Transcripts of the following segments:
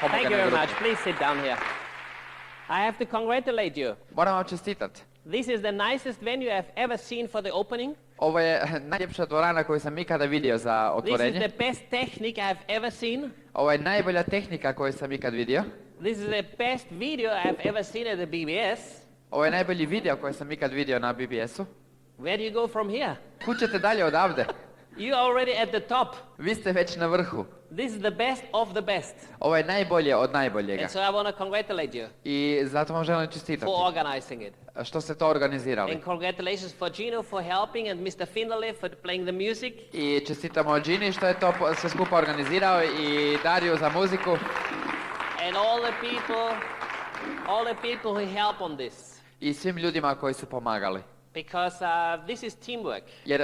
Thank you very much. Please sit down here. I have to congratulate you. Moram vam čestitati. This is the nicest venue I've ever seen for the opening. Ovo je najljepša dvorana koju sam ikada vidio za otvorenje. This is the best technique I've ever seen. Ovo je najbolja tehnika koju sam ikad vidio. This is the best video I've ever seen at the BBS. Ovo je najbolji video koji sam ikad vidio na BBS-u. Where do you go from here? Kud ćete dalje odavde? You are already at the top. Vi ste već na vrhu. This is the best of the best. Ovo je najbolje od najboljega. And so I want to congratulate you. I zato vam želim čestitati. For organizing it. Što ste to organizirali. And congratulations for Gino for helping and Mr. Finderle for playing the music. I čestitamo Gini što je to sve skupa organizirao i Dariju za muziku. And all the people who help on this. I svim ljudima koji su pomagali. Because this is teamwork. Jer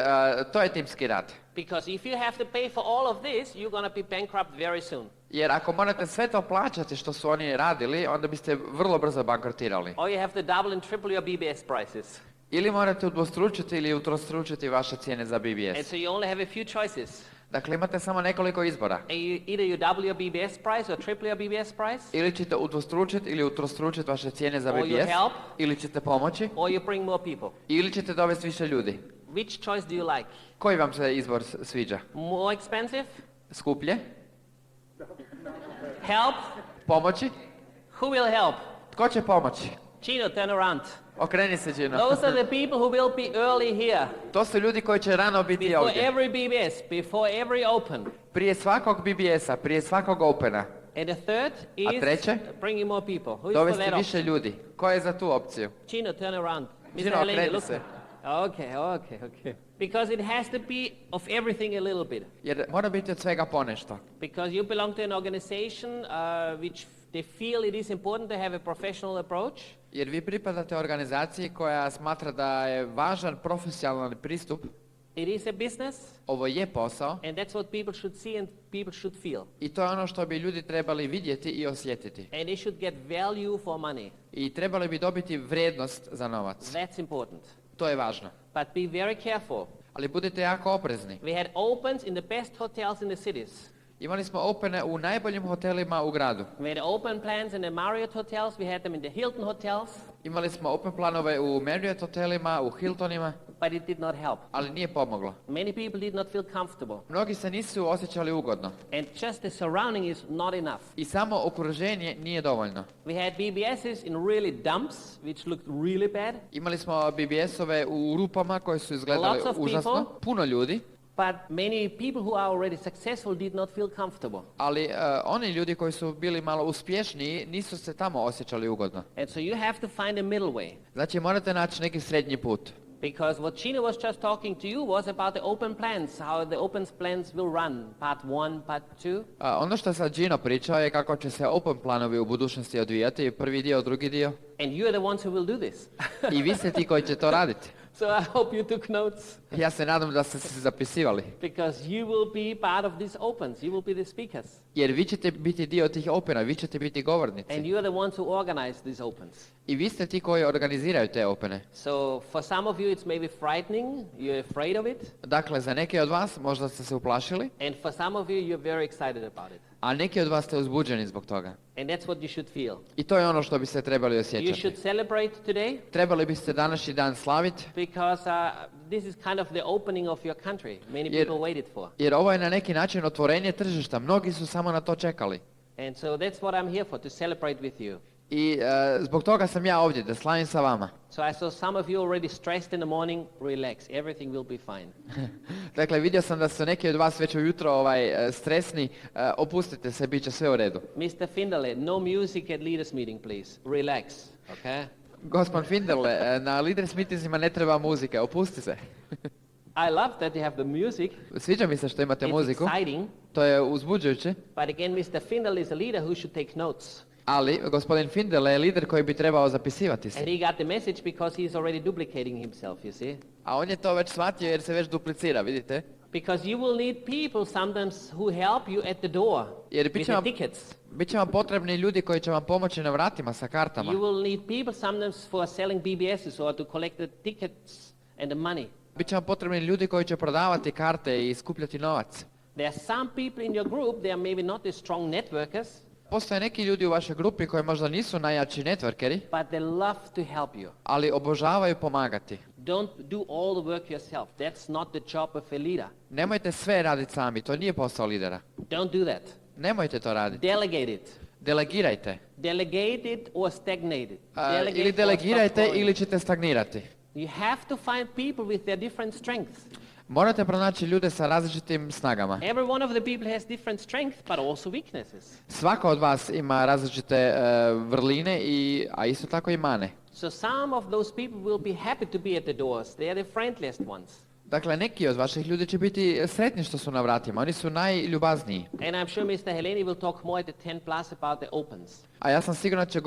to je timski rad. Because if you have to pay for all of this, you're going to be bankrupt very soon. Jer ako morate sve to plaćati što su oni radili, onda biste vrlo brzo bankrotirali. Or you have to double and triple your BBS prices. Ili morate udvostručiti ili utrostručiti vaše cijene za BBS. And so you only have a few choices. Dakle, imate samo nekoliko izbora. Either you double your BBS price or triple your BBS price. Ili ćete udvostručiti ili utrostručiti vaše cijene za BBS. Or you help. Ili ćete pomoći. Or you bring more people. Ili ćete dovesti više ljudi. Which choice do you like? Koji vam se izbor sviđa? More expensive? Skuplje? Help? Pomoći? Who will help? Tko će pomoći? Gino, turn around. Okreni se, Gino. Those are the people who will be early here. To su ljudi koji će rano biti Before ovdje. every BBS, before every open. Prije svakog BBS-a, prije svakog opena. And the third is treće? bringing more people. Who is for Dovesti that više ljudi. Ko je za tu opciju? Gino, turn around. Gino, okreni se. Okay. Because it has to be of everything a little bit. Jer mora biti od svega ponešto. Because you belong to an organization which they feel it is important to have a professional approach. Jer vi pripadate organizaciji koja smatra da je važan profesionalan pristup. It is a business. Ovo je posao. And that's what people should see and people should feel. I to je ono što bi ljudi trebali vidjeti i osjetiti. And they should get value for money. I trebali bi dobiti vrijednost za novac. That's important. To je važno. But be very careful. Ali budite jako oprezni. We had opens in the best hotels in the cities. Imali smo opene u najboljim hotelima u gradu. We had open plans in the Marriott hotels, we had them in the Hilton hotels. Imali smo open planove u Marriott hotelima, u Hiltonima. But it did not help. Ali nije pomoglo. Many people did not feel comfortable. Mnogi se nisu osjećali ugodno. And just the surrounding is not enough. I samo okruženje nije dovoljno. We had BBSs in really dumps, which looked really bad. Imali smo BBS-ove u rupama koje su izgledali užasno. Puno ljudi. But many people who are already successful did not feel comfortable. Ali oni ljudi koji su bili malo uspješniji nisu se tamo osjećali ugodno. And so you have to find a middle way. Znači morate naći neki srednji put. Because what Gino was just talking to you was about the open plans, how the open plans will run, part 1, part 2. Ono što sad Gino pričao je kako će se open planovi u budućnosti odvijati, prvi dio, drugi dio. And you are the ones who will do this. I vi ste ti koji će to raditi. So I hope you took notes. Ja se nadam da ste se zapisivali. Because you will be part of these opens, you will be the speakers. Jer vi ćete biti dio tih opena, vi ćete biti govornici. And you are the ones who organize these opens. I vi ste ti koji organiziraju te opene. So for some of you it's maybe frightening, you're afraid of it. Dakle, za neke od vas možda ste se uplašili. And for some of you you're very excited about it. A neki od vas ste uzbuđeni zbog toga. And that's what you should feel. I to je ono što biste trebali You osjećati. should celebrate today. Trebali biste današnji dan slaviti. Because this is kind of the opening of your country. Many people waited for. Jer ovo je na neki način otvorenje tržišta. Mnogi su samo na to čekali. And so that's what I'm here for, to celebrate with you. I zbog toga sam ja ovdje, da slavim sa vama. So I saw some of you already stressed in the morning. Relax, everything will be fine. Dakle, vidio sam da su neki od vas već ujutro stresni. Opustite se, bit će sve u redu. Mr. Finderle, no music at leaders meeting, please. Relax, okay? Gospodin Finderle, na leaders meetingsima ne treba muzike, opusti se. I love that you have the music. Sviđa mi se što imate muziku. It's exciting. To je uzbuđujuće. But again, Mr. Finderle is a leader who should take notes. Ali gospodin Finderle je lider koji bi trebao zapisivati se. And he got the message because he is already duplicating himself, you see. A on je to već shvatio jer se već duplicira, vidite? Because you will need people sometimes who help you at the door with the tickets. Biće vam potrebni ljudi koji će vam pomoći na vratima sa kartama. You will need people sometimes for selling BBSs or to collect the tickets and the money. Biće vam potrebni ljudi koji će prodavati karte i skupljati novac. There are some people in your group, they are maybe not the strong networkers. Postoje neki ljudi u vašoj grupi koji možda nisu najjači networkeri, but they love to help you. ali obožavaju pomagati. Don't do all the work yourself. That's not the job of a leader. Nemojte sve raditi sami, to nije posao lidera. Don't do that. Nemojte to raditi. Delegate it. Delegirajte. Delegate it or stagnate it. Ili delegirajte ili ćete stagnirati. You have to find people with their different strengths. Morate pronaći ljude sa različitim snagama. Every one of the people has different strengths, but also weaknesses. Svako od vas ima različite vrline, a isto tako i mane. So some of those people will be happy to be at the doors. They are the friendliest ones. Dakle, neki od vaših ljudi će biti sretni što su na vratima. Oni su najljubazniji. And I'm sure Mr. Heleni will talk more at the 10 plus about the opens. A ja sam siguran da će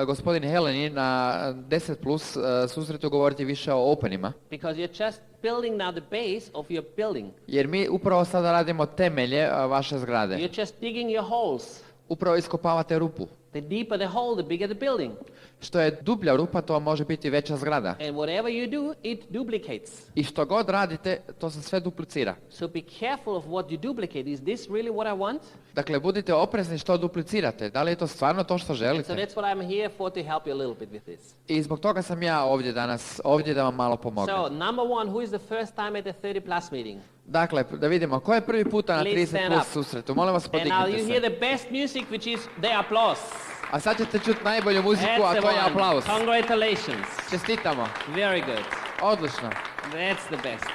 gospodin Heleni na 10 plus susretu govoriti više o openima. Because you're just building now the base of your building. Jer mi upravo sada radimo temelje vaše zgrade. You're just digging your holes. Upravo iskopavate rupu. The deeper the hole, the bigger the building. Što je dublja rupa, to može biti veća zgrada. And whatever you do, it duplicates. I što god radite, to se sve duplicira. So be careful of what you duplicate. Is this really what I want? Dakle, budite oprezni što duplicirate. Da li je to stvarno to što So želite? that's what I'm here for, to help you a little bit with this. I zbog toga sam ja ovdje danas, ovdje da vam malo pomognem. So, number one, who is the first time at the 30 plus meeting? Dakle, da vidimo, ko je prvi puta na Please 30 stand plus up. susretu? Molim vas, And now podignite you hear se. the best music, which is the applause. A sad ćete čuti najbolju muziku, That's a the to je one. aplauz. Congratulations. Čestitamo. Very good. Odlično. That's the best.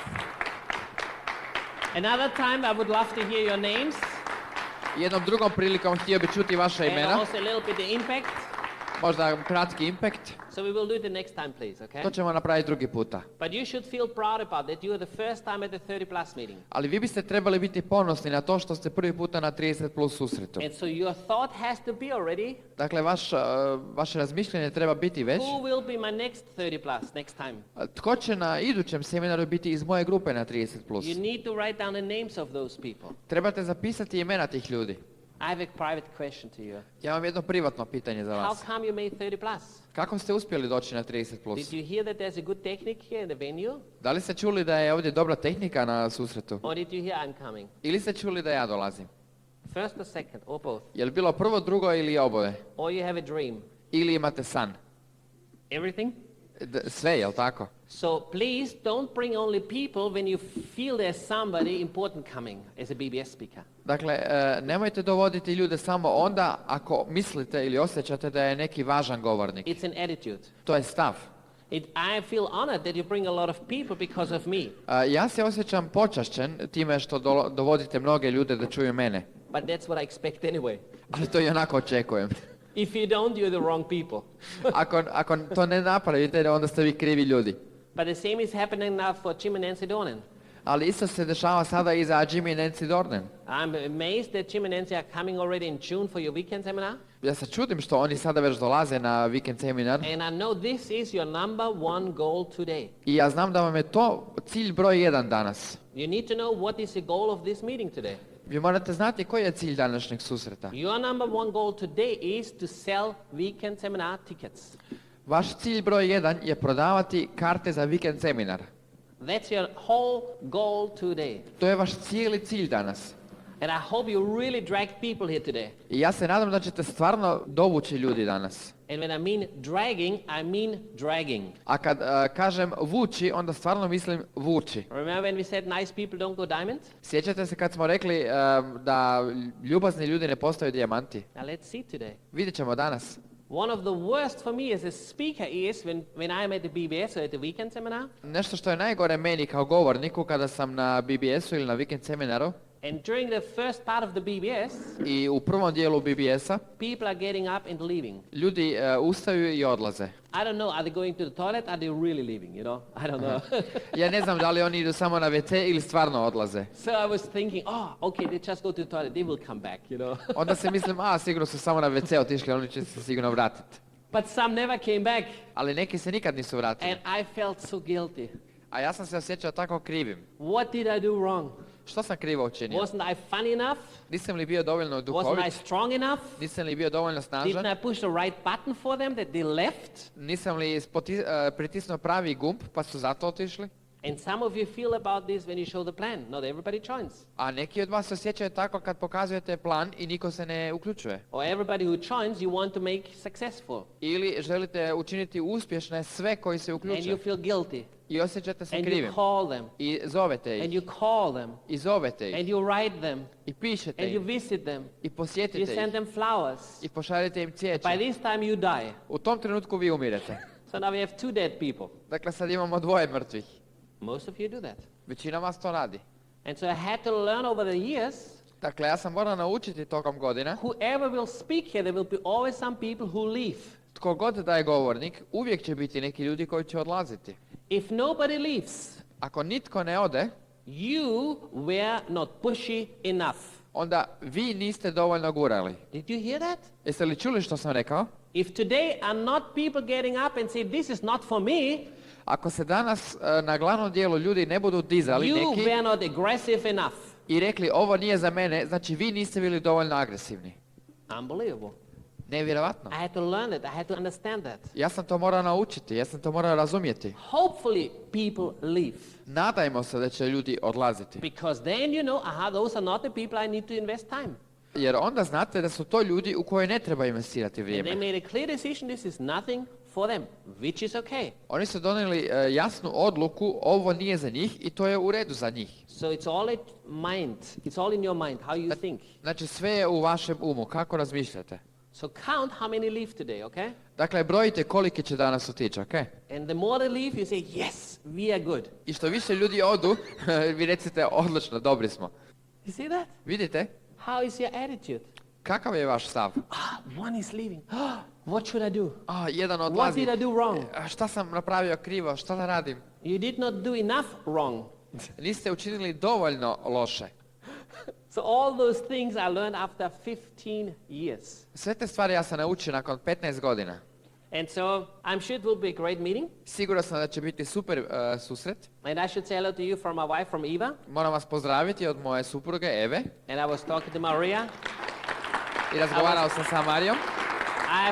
Another time, I would love to hear your names. Jednom drugom prilikom htio bi čuti vaša And imena. also a little bit the impact. Možda kratki impact. So we will do it the next time, please, okay? To ćemo napraviti drugi puta. But you should feel proud about that. You are the first time at the 30 plus meeting. Ali vi biste trebali biti ponosni na to što ste prvi puta na 30 plus susretu. And so your thought has to be already, Dakle, vaše razmišljanje treba biti već. who will be my next 30 plus next time? Tko će na idućem seminaru biti iz moje grupe na 30 plus? You need to write down the names of those people. Trebate zapisati imena tih ljudi. I have a private question to you. Ja imam jedno privatno pitanje za How vas. come you made 30 plus? Kako ste uspjeli doći na 30 Did plus? you hear that there's a good technique here in the venue? Da li ste čuli da je ovdje dobra tehnika na susretu? Or did you hear I'm coming? Ili ste čuli da ja dolazim? First or second, or both? Je li bilo prvo, drugo ili oboje? Or you have a dream? Ili imate san? Everything? Sve, jel tako? So please don't bring only people when you feel there's somebody important coming as a BBS speaker. Dakle, nemojte dovoditi ljude samo onda ako mislite ili osjećate da je neki važan govornik. It's an attitude. To je stav. I feel honored that you bring a lot of people because of me. Ja se osjećam počašćen time što dovodite mnoge ljude da čuju mene. But that's what I expect anyway. Ali to i onako očekujem. If you don't, you're the wrong people. Ako to ne napravite, onda ste vi krivi ljudi. But the same is happening now for Jim and Nancy Dornan. Ali isto se dešava sada i za Jimmy i Nancy Dornan. I'm amazed that Jim and Nancy are coming already in June for your weekend seminar. Ja se čudim što oni sada već dolaze na vikend seminar. And I know this is your number one goal today. I ja znam da vam je to cilj broj 1 danas. You need to know what is the goal of this meeting today. Vi morate znati koji je cilj današnjeg susreta. Your number one goal today is to sell weekend seminar tickets. Vaš cilj broj 1 je prodavati karte za vikend seminar. That's your whole goal today. To je vaš cijeli cilj danas. And I hope you really drag people here today. I ja se nadam da ćete stvarno dovući ljudi danas. And when I mean dragging, I mean dragging. A kad kažem vući, onda stvarno mislim vući. Remember when we said nice people don't go diamond? Sjećate se kad smo rekli da ljubazni ljudi ne postaju dijamanti? Now let's see today. Vidjet ćemo danas. One of the worst for me as a speaker is when I'm at the BBS or at the weekend seminar. Nešto što je najgore meni kao govorniku kada sam na BBS-u ili na vikend seminaru And during the first part of the BBS, i u prvom dijelu BBS-a people are getting up and leaving. ljudi ustaju i odlaze. I don't know, are they going to the toilet? Are they really leaving, you know? I don't know. Ja ne znam da li oni idu samo na WC ili stvarno odlaze. So I was thinking, okay, they just go to the toilet. They will come back, you know? Onda se mislim, sigurno su samo na WC otišli, oni će se sigurno vratiti. But some never came back. Ali neki se nikad nisu vratili. And I felt so guilty. A ja sam se osjećao tako krivim. What did I do wrong? Što sam krivo učinio? Wasn't I funny enough? Nisam li bio dovoljno Wasn't I duhovit? strong enough? Nisam li bio dovoljno snažan? Didn't I push the right button for them that they left? Nisam li pritisnuo pravi gumb pa su zato otišli? And some of you feel about this when you show the plan. Not everybody joins. A neki od vas se osjećaju tako kad pokazujete plan i niko se ne uključuje. Or everybody who joins, you want to make successful. Ili želite učiniti uspješne sve koji se And uključe. you feel guilty. I osjećate se And krivim. you call them. I zovete And ih. you call them. I zovete ih. And you write them. I pišete And you im. visit them. I You posjetite send ih. them flowers. I pošaljete im By cvijeće. this time you die. U tom trenutku vi umirete. So now we have 2 dead people. Dakle, sad imamo 2 mrtvih. Most of you do that. Većina vas to radi. And so I had to learn over the years, Dakle, ja sam morao naučiti tokom godina. whoever will speak here, there will be always some people who leave. Tko god da je govornik, uvijek će biti neki ljudi koji će odlaziti. If nobody leaves, Ako nitko ne ode, you were not pushy enough. onda vi niste dovoljno gurali. Did you hear that? Jeste li čuli što sam rekao? If today are not people getting up and say, this is not for me, Ako se danas na glavnom dijelu ljudi ne budu dizali you neki were not aggressive enough. i rekli ovo nije za mene, znači vi niste bili dovoljno agresivni. Unbelievable. Nevjerovatno. I had to learn it. I had to understand that. Ja sam to morao naučiti, ja sam to morao razumjeti. Hopefully people leave. Nadajmo se da će ljudi odlaziti. Because then you know, aha, those are not the people I need to invest time. Jer onda znate da su to ljudi u koje ne treba investirati And they vrijeme. made a clear decision, this is nothing for them, which is okay. Oni su donijeli jasnu odluku, ovo nije za njih i to je u redu za njih. So it's all at mind. It's all in your mind, how you think. Znači sve je u vašem umu, kako razmišljate. So count how many leave today, okay? Dakle, brojite koliki će danas otići, ok? And the more they leave, you say, yes, we are good. I što više ljudi odu, vi recite odlično, dobri smo. You see that? Vidite? How is your attitude? Kakav je vaš stav? One is leaving. What should I do? Jedan What odlazi. did I do wrong? Šta sam napravio krivo? Šta da radim? You did not do enough wrong. Niste učinili dovoljno loše. So all those things I learned after 15 years. Sve te stvari ja sam naučio nakon 15 godina. And so I'm sure it will be a great meeting. Siguran sam da će biti super susret. And I should say hello to you from my wife, from Eva. Moram vas pozdraviti od moje supruge Eve. And I was talking to Maria. I razgovarao sam sa Marijom. I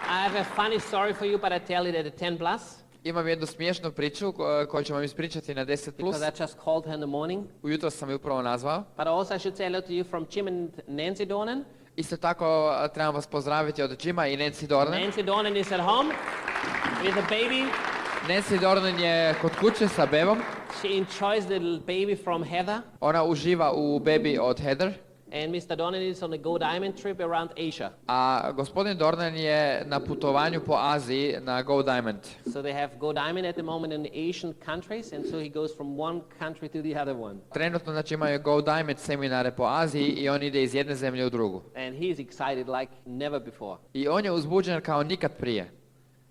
have a funny story for you, but I tell it at a 10 plus. Imam jednu smiješnu priču koju ću vam ispričati na 10+. Because I just called her in the morning. Ujutro sam ju upravo nazvao. But also I should say hello to you from Jim and Nancy Dornan. Isto tako trebam vas pozdraviti od Jima i Nancy Dornan. Nancy Dornan is at home with a baby. Nancy Dornan je kod kuće sa bebom. She enjoys the little baby from Heather. Ona uživa u bebi od Heather. And Mr. Dornan is on a Go Diamond trip around Asia. A gospodin Dornan je na putovanju po Aziji na Go Diamond. So they have Go Diamond at the moment in the Asian countries, and so he goes from one country to the other one. Trenutno znači imaju Go Diamond seminare po Aziji i on ide iz jedne zemlje u drugu. And he's excited like never before. I on je uzbuđen kao nikad prije.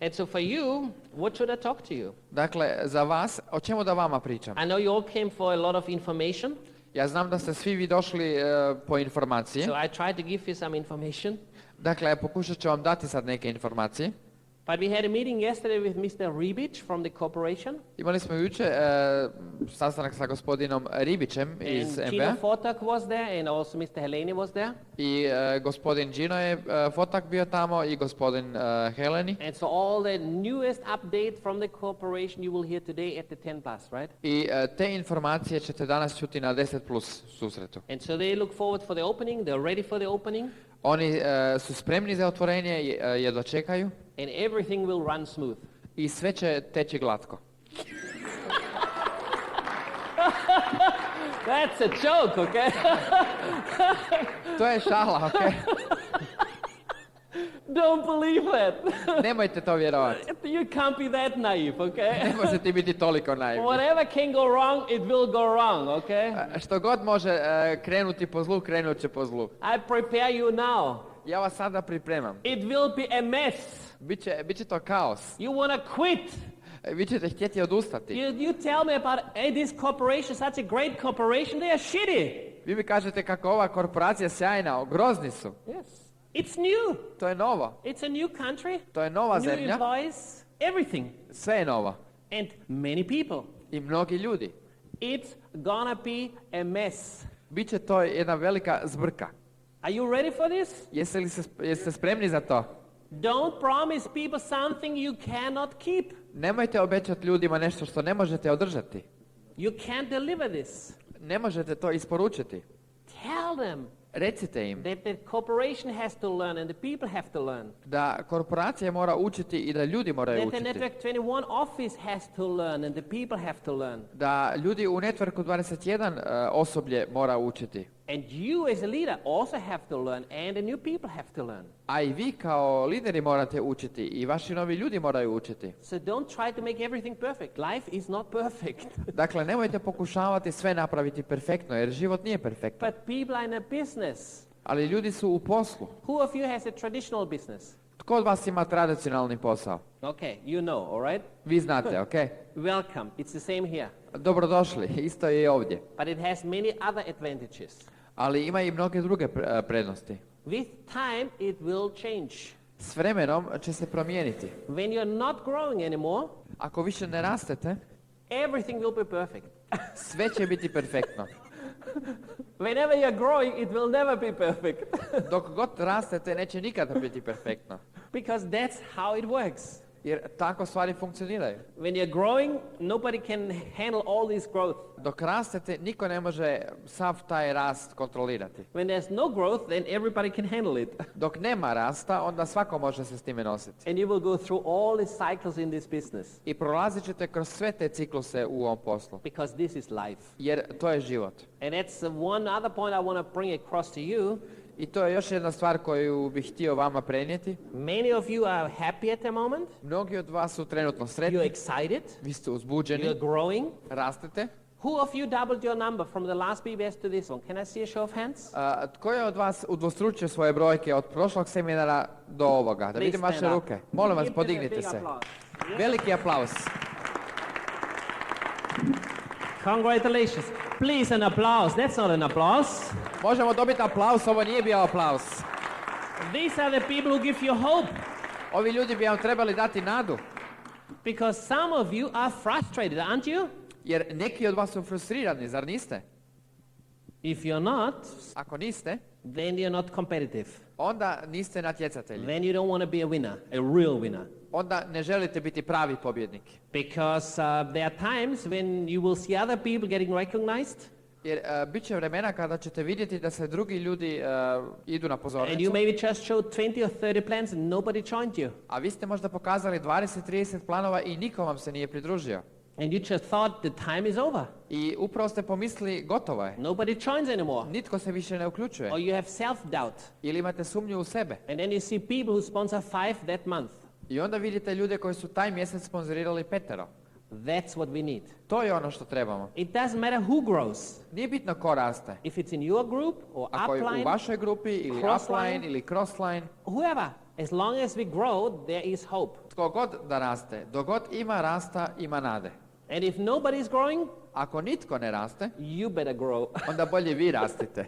And so for you, what should I talk to you? Dakle, za vas, o čemu da vama pričam? I know you all came for a lot of information. Ja znam da ste svi vi došli po informacije. So I tried to give you some information. Dakle, pokušat ću vam dati sad neke informacije. But we had a meeting yesterday with Mr. Ribic from the corporation. Imali smo jučer sastanak sa gospodinom Ribićem iz And Gino MBA. Fotak was there, and also Mr. Heleni was there. I gospodin Gino je Fotak bio tamo i gospodin Heleni. And so all the newest update from the corporation you will hear today at the 10 plus, right? I te informacije ćete danas čuti na 10+ susretu. And so they look forward for the opening, they're ready for the opening, Oni su spremni za otvorenje, jedva čekaju and everything will run smooth. i sve će teći glatko. That's a joke, okay? To je šala, ok? Don't believe that. Nemojte to vjerovati. You can't be that naive, okay? Ne možete biti toliko naivni. Whatever can go wrong, it will go wrong, okay? Što god može krenuti po zlu, krenut će po zlu. I prepare you now. Ja vas sada pripremam. It will be a mess. Biće to kaos. You want to quit. Vi ćete htjeti odustati. You tell me about this corporation, such a great corporation, they are shitty. Vi mi kažete kako ova korporacija sjajna, grozni su. Yes. It's new. To je novo. It's a new country. To je nova New zemlja. employees. Everything. Sve je novo. And many people. I mnogi ljudi. It's gonna be a mess. Biće to jedna velika zbrka. Are you ready for this? Jeste spremni za to? Don't promise people something you cannot keep. Nemojte obećati ljudima nešto što ne možete održati. You can't deliver this. Ne možete to isporučiti. Tell them Recite im that the corporation has to learn and the people have to learn. da korporacija mora učiti i da ljudi moraju That the učiti. Network 21 office has to learn and the people have to learn. Da ljudi u Networku 21 osoblje mora učiti. And you as a leader also have to learn and the new people have to learn. A i vi kao lideri morate učiti i vaši novi ljudi moraju učiti. So don't try to make everything perfect. Life is not perfect. Dakle, nemojte pokušavati sve napraviti perfektno, jer život nije perfektan. But people are in a business. Ali ljudi su u poslu. Who of you has a traditional business? Tko od vas ima tradicionalni posao? Okay, you know, all right? Vi znate, ok? Welcome. It's the same here. Dobrodošli, isto je i ovdje. But it has many other advantages. Ali ima i mnoge druge prednosti. With time, it will change. S vremenom će se promijeniti. When you're not growing anymore, Ako više ne rastete, everything will be perfect. sve će biti perfektno. Whenever you're growing, it will never be perfect. Dok god rastete, neće nikada biti perfektno. Because that's how it works. Jer tako stvari funkcioniraju. When you're growing, nobody can handle all this growth. Dok rastete, niko ne može sav taj rast kontrolirati. When there's no growth, then everybody can handle it. Dok nema rasta, onda svako može se s time nositi. And you will go through all the cycles in this business. I prolazit ćete kroz sve te cikluse u ovom poslu. Because this is life. Jer to je život. And that's one other point I want to bring across to you. I to je još jedna stvar koju bih htio vama prenijeti. Many of you are happy at the moment. Mnogi od vas su trenutno You're sretni. excited. Vi ste uzbuđeni. You're growing. Rastete. Who of you doubled your number from the last BBS to this one? Can I see a show of hands? Tko je od vas udvostručio svoje brojke od prošlog seminara do ovoga? Da Please vidim vaše stand up. ruke. Molim vas, Give them a podignite big se. applause. Veliki aplauz. Congratulations. Please, an applause. That's not an applause. Možemo dobiti aplauz, ovo nije bio aplauz. These are the people who give you hope. Ovi ljudi bi vam trebali dati nadu. Because some of you are frustrated, aren't you? Jer neki od vas su frustrirani, zar niste? If you're not, Ako niste, then you're not competitive. onda niste natjecatelji. Then you don't want to be a winner, a real winner. Onda ne želite biti pravi pobjednik. Because there are times when you will see other people getting recognized, Jer bit će vremena kada ćete vidjeti da se drugi ljudi idu na and you pozornicu, maybe just showed 20 or 30 plans and nobody joined you. a vi ste možda pokazali 20-30 planova i niko vam se nije pridružio. And you just thought the time is over. I upravo ste pomislili gotovo je. Nobody joins anymore. Nitko se više ne uključuje. Or you have self-doubt. Ili imate sumnju u sebe. And then you see people who sponsor 5 that month. I onda vidite ljude koji su taj mjesec sponzorirali 5. That's what we need. To je ono što trebamo. It doesn't matter who grows. Nije bitno ko raste. If it's in your group or Ako je u upline, vašoj grupi ili crossline, upline ili crossline, whoever. As long as we grow, there is hope. tko god da raste, dok god ima rasta, ima nade. And if nobody is growing, Ako nitko ne raste, you better grow. onda bolje vi rastite.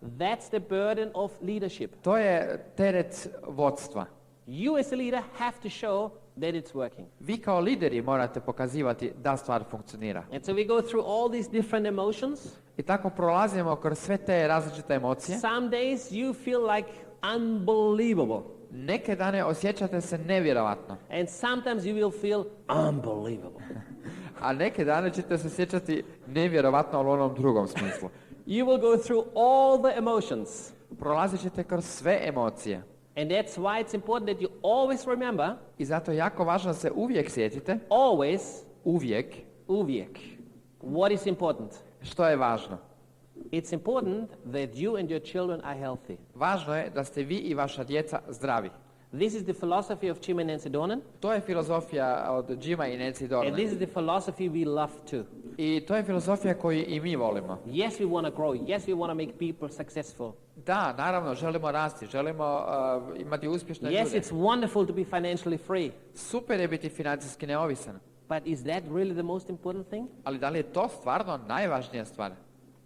That's the burden of leadership. To je teret vodstva. You as a leader have to show that it's working. Vi kao lideri morate pokazivati da stvar funkcionira. And so we go through all these different emotions. I tako prolazimo kroz sve te različite emocije. Some days you feel like unbelievable. Neke dane osjećate se nevjerovatno, And sometimes you will feel unbelievable. a neke dane ćete se osjećati nevjerovatno u onom drugom smislu. You will go through all the emotions. Prolazit ćete kroz sve emocije. And that's why it's important that you always remember, I zato je jako važno da se uvijek sjetite, uvijek, what is important. što je važno. It's important that you and your children are healthy. Važno je da ste vi i vaša djeca zdravi. This is the philosophy of Jim and Nancy Dornan. To je filozofija od Jima i Nancy And Dornan. this is the philosophy we love too. I to je filozofija koju i mi volimo. Yes, we want to grow. Yes, we want to make people successful. Da, naravno, želimo rasti, želimo imati uspješne Yes, ljude. it's wonderful to be financially free. Super je biti financijski neovisan. But is that really the most important thing? Ali da li je to stvarno najvažnija stvar?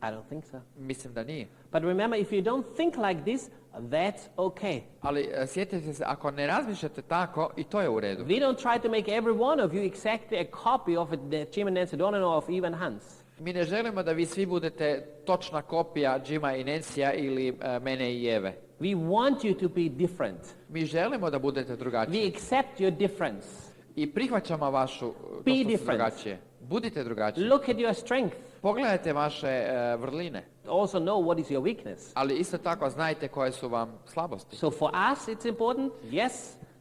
I don't think so. Mislim da nije. But remember, if you don't think like this, that's okay. Ali sjetite se, ako ne razmišljate tako, i to je u redu. We don't try to make every one of you exactly a copy of the Jim and Nancy Dornan or of Ivan Hans. Mi ne želimo da vi svi budete točna kopija Jima i Nancya ili mene i Eve. We want you to be different. Mi želimo da budete We drugačiji. accept your difference. I prihvaćamo vašu Be to što ste different. drugačije. Budite drugačiji. Look at your strength. Pogledajte vaše vrline. Also know what is your weakness. Ali isto tako znajte koje su vam slabosti. So for us, it's important. Yes,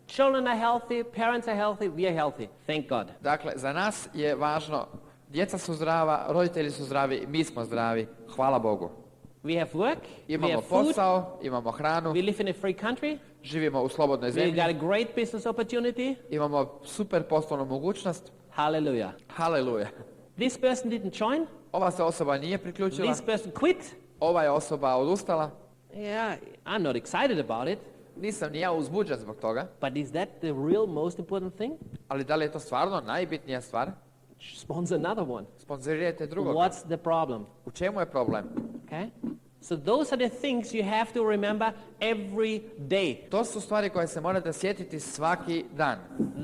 children are healthy, parents are healthy, we are healthy. Thank God. Dakle, za nas je važno, djeca su zdrava, roditelji su zdravi, mi smo zdravi. Hvala Bogu. We have work, we Imamo have food, posao, imamo hranu, we live in a free country, živimo u slobodnoj we've zemlji, got a great business opportunity. imamo super poslovnu mogućnost. Hallelujah. Haleluja. This person didn't join, Ova se osoba nije priključila, this person quit. ova je osoba odustala. Yeah, I'm not excited about it, Nisam ni ja uzbuđen zbog toga, but is that the real most important thing? ali da li je to stvarno najbitnija stvar? Sponsor another one. Sponzorirajte drugog. What's the problem? U čemu je problem? Okay? So those are the things you have to remember every day. To su stvari koje se morate sjetiti svaki dan.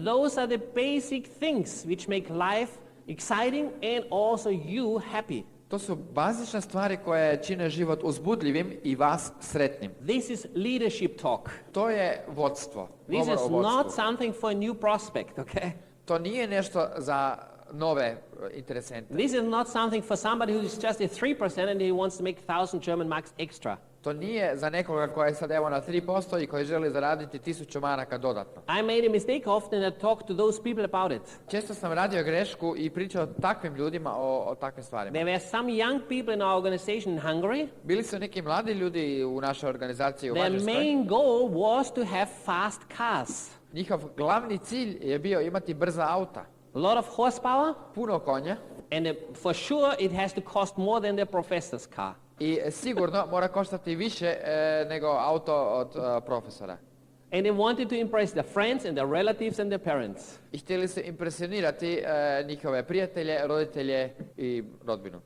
Those are the basic things which make life exciting and also you happy. To su bazične stvari koje čine život uzbudljivim i vas sretnim. This is leadership talk. To je vodstvo. This Govor is o vodstvu. not something for a new prospect, okay? To nije nešto za nove interesente. This is not something for somebody who is just a 3% and he wants to make 1,000 German marks extra. To nije za nekoga koji je sad evo na 3% i koji želi zaraditi 1000 maraka dodatno. I made a mistake often and I talk to those people about it. Često sam radio grešku i pričao takvim ljudima o takvim stvarima. There were some young people in our organization in Hungary. Bili su neki mladi ljudi u našoj organizaciji u Their Mađarskoj. main goal was to have fast cars. Njihov glavni cilj je bio imati brza auta, A lot of horsepower, puno konja and for sure it has to cost more than their professor's car. i sigurno mora koštati više nego auto od profesora. And they wanted to impress their friends and their relatives and their parents. I htjeli su impresionirati njihove prijatelje, roditelje i rodbinu.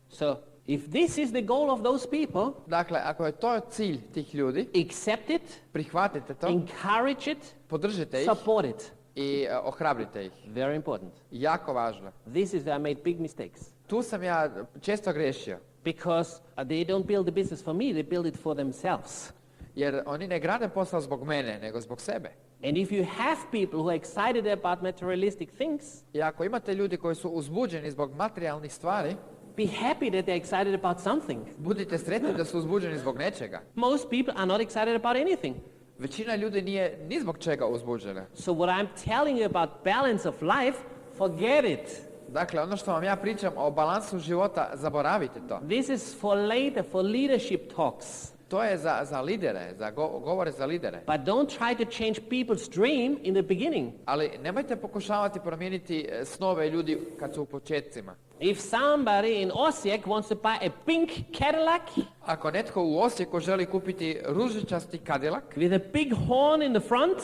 So if this is the goal of those people, Dakle, ako je to cilj tih ljudi, accept it, prihvatite to, encourage it, podržite ih support it. i ohrabrite ih. Very important. Jako važno. This is where I made big mistakes. Tu sam ja često grešio, Because they don't build the business for me, they build it for themselves. jer oni ne grade posao zbog mene, nego zbog sebe. And if you have people who are excited about materialistic things, I ako imate ljudi koji su uzbuđeni zbog materijalnih stvari, be happy that they're excited about something. budite sretni da su uzbuđeni zbog nečega. Most people are not excited about anything. Većina ljudi nije ni zbog čega uzbuđena. So what I'm telling you about balance of life, forget it. Dakle, ono što vam ja pričam o balansu života, zaboravite to. This is for later, for leadership talks. To je za lidere, za govore za lidere. But don't try to change people's dream in the beginning. Ali nemojte pokušavati promijeniti snove ljudi kad su u početcima. If somebody in Osijek wants to buy a pink Cadillac Ako netko u Osijeku želi kupiti ružičasti Cadillac, with a big horn in the front,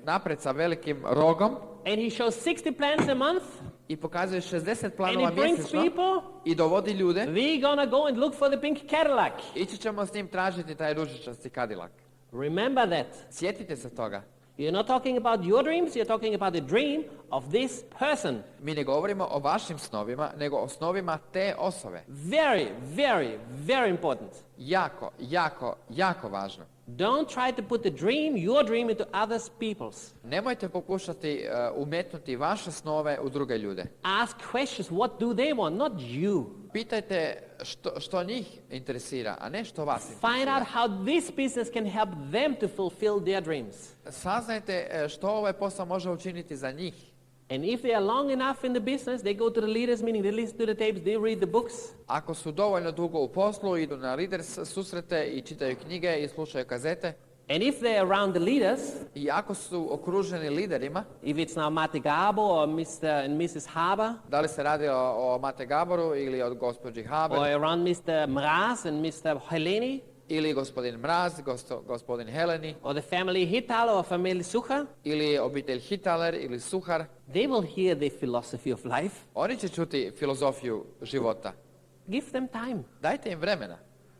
napred sa velikim rogom, and he shows 60 plans a month, i pokazuje 60 and planova he brings mjesečno people, i dovodi ljude, we're gonna go and look for the pink Cadillac. ići ćemo s njim tražiti taj ružičasti Cadillac. Remember that. Sjetite se toga. You're not talking about your dreams, you're talking about the dream of this person. Mi ne govorimo o vašim snovima, nego o snovima te osobe. Very, very, very important. Jako, jako, jako važno. Don't try to put the dream, your dream, into others people's. Nemojte pokušati umetnuti vaše snove u druge ljude. Ask questions, what do they want, not you. Pitajte što njih interesira, a ne što vas Find interesira. out how this business can help them to fulfill their dreams. Saznajte što ovaj posao može učiniti za njih. And if they are long enough in the business, they go to the leaders meeting, they listen to the tapes, they read the books. Ako su dovoljno dugo u poslu, idu na leaders susrete i čitaju knjige i slušaju kazete. And if they're around the leaders, I ako su okruženi liderima, if it's now Mate Gabo or Mr. and Mrs. Haber, da li se radi o Mate Gaboru ili o gospođi Haber, or around Mr. Mraz and Mr. Heleni, ili gospodin Mraz, gospodin Heleni, or the family Hital or family Suha, ili obitelj Hitaler ili Suhar, they will hear the philosophy of life. oni će čuti filozofiju života. Give them time. Dajte im vremena.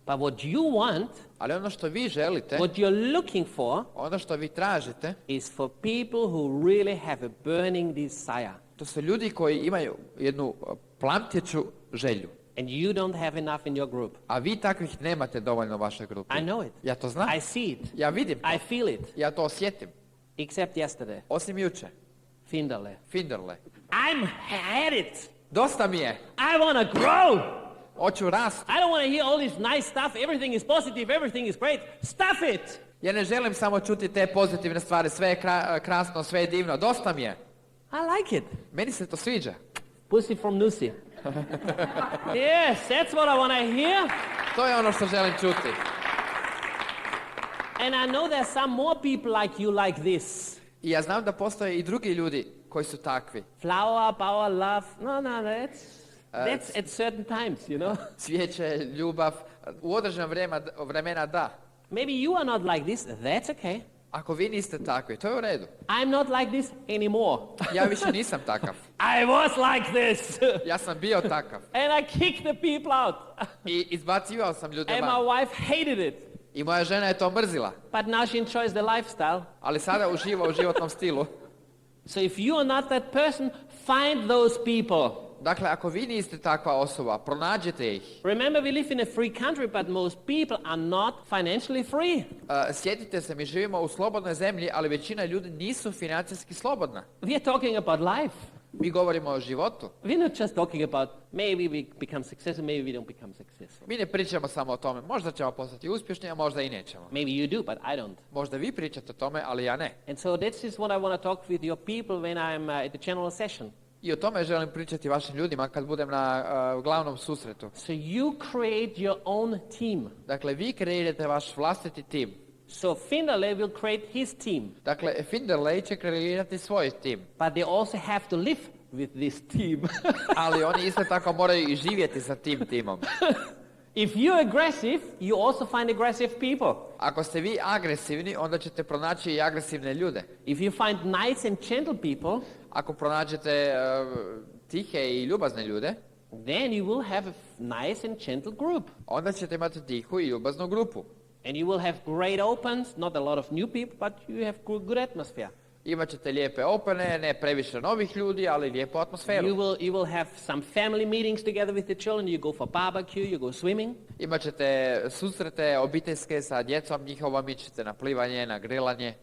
But what you want, Ali ono što vi želite, what you're looking for, ono što vi tražite, is for people who really have a burning desire. to su ljudi koji imaju jednu plamtjeću želju. And you don't have enough in your group. A vi takvih nemate dovoljno u vašoj grupi. I know it. Ja to znam. I see it. Ja vidim to. I feel it. Ja to osjetim. Except yesterday. Osim juče. Finderle. Had it. Dosta mi je. I want to grow. Hoću rast. I don't want to hear all this nice stuff. Everything is positive. Everything is great. Stuff it. Ja ne želim samo čuti te pozitivne stvari. Sve je krasno, sve je divno. Dosta mi je. I like it. Meni se to sviđa. Pussy from Nusshold. Yes, that's what I want to hear. To je ono što želim čuti. And I know there's some more people like you like this. I ja znam da postoje i drugi ljudi koji su takvi. Flower, power, love. No, that's at certain times, you know. Cvijeće, ljubav, u određenom vremena da. Maybe you are not like this. That's okay. Ako vi niste takvi, to je u redu. I'm not like this anymore. Ja više nisam takav. I was like this. Ja sam bio takav. And I kicked the people out. I izbacivao sam ljude And van. my wife hated it. I moja žena je to mrzila. But now she enjoys the lifestyle. Ali sada uživa u životnom stilu. So if you are not that person, find those people. Dakle, ako vi niste takva osoba, pronađite ih. Remember, we live in a free country, but most people are not financially free. Sjetite se, mi živimo u slobodnoj zemlji, ali većina ljudi nisu financijski slobodna. We are talking about life. Mi govorimo o životu. We're not just talking about maybe we become successful, maybe we don't become successful. Mi ne pričamo samo o tome. Možda ćemo postati uspješni, a možda i nećemo. Maybe you do, but I don't. Možda vi pričate o tome, ali ja ne. And so this is what I want to talk with your people when I'm at the general session. I o tome želim pričati vašim ljudima kad budem na glavnom susretu. So you create your own team. Dakle, vi kreirate vaš vlastiti tim. So Finderle will create his team. Dakle, Finderle će kreirati svoj tim. But they also have to live with this team. Ali oni isto tako moraju i živjeti sa tim timom. If you're aggressive, you also find aggressive people. Ako ste vi agresivni, onda ćete pronaći i agresivne ljude. If you find nice and gentle people, ako pronađete tihe i ljubazne ljude, then you will have a nice and gentle group. Onda ćete imati tihu i ljubaznu grupu. And you will have great opens, not a lot of new people, but you have good atmosphere. Imat ćete lijepe opene, ne previše novih ljudi, ali lijepu atmosferu. You will have some family meetings together with the children. You go for barbecue, you go swimming. Imat ćete susrete obiteljske sa djecom njihovom, ićete na plivanje, na grilanje.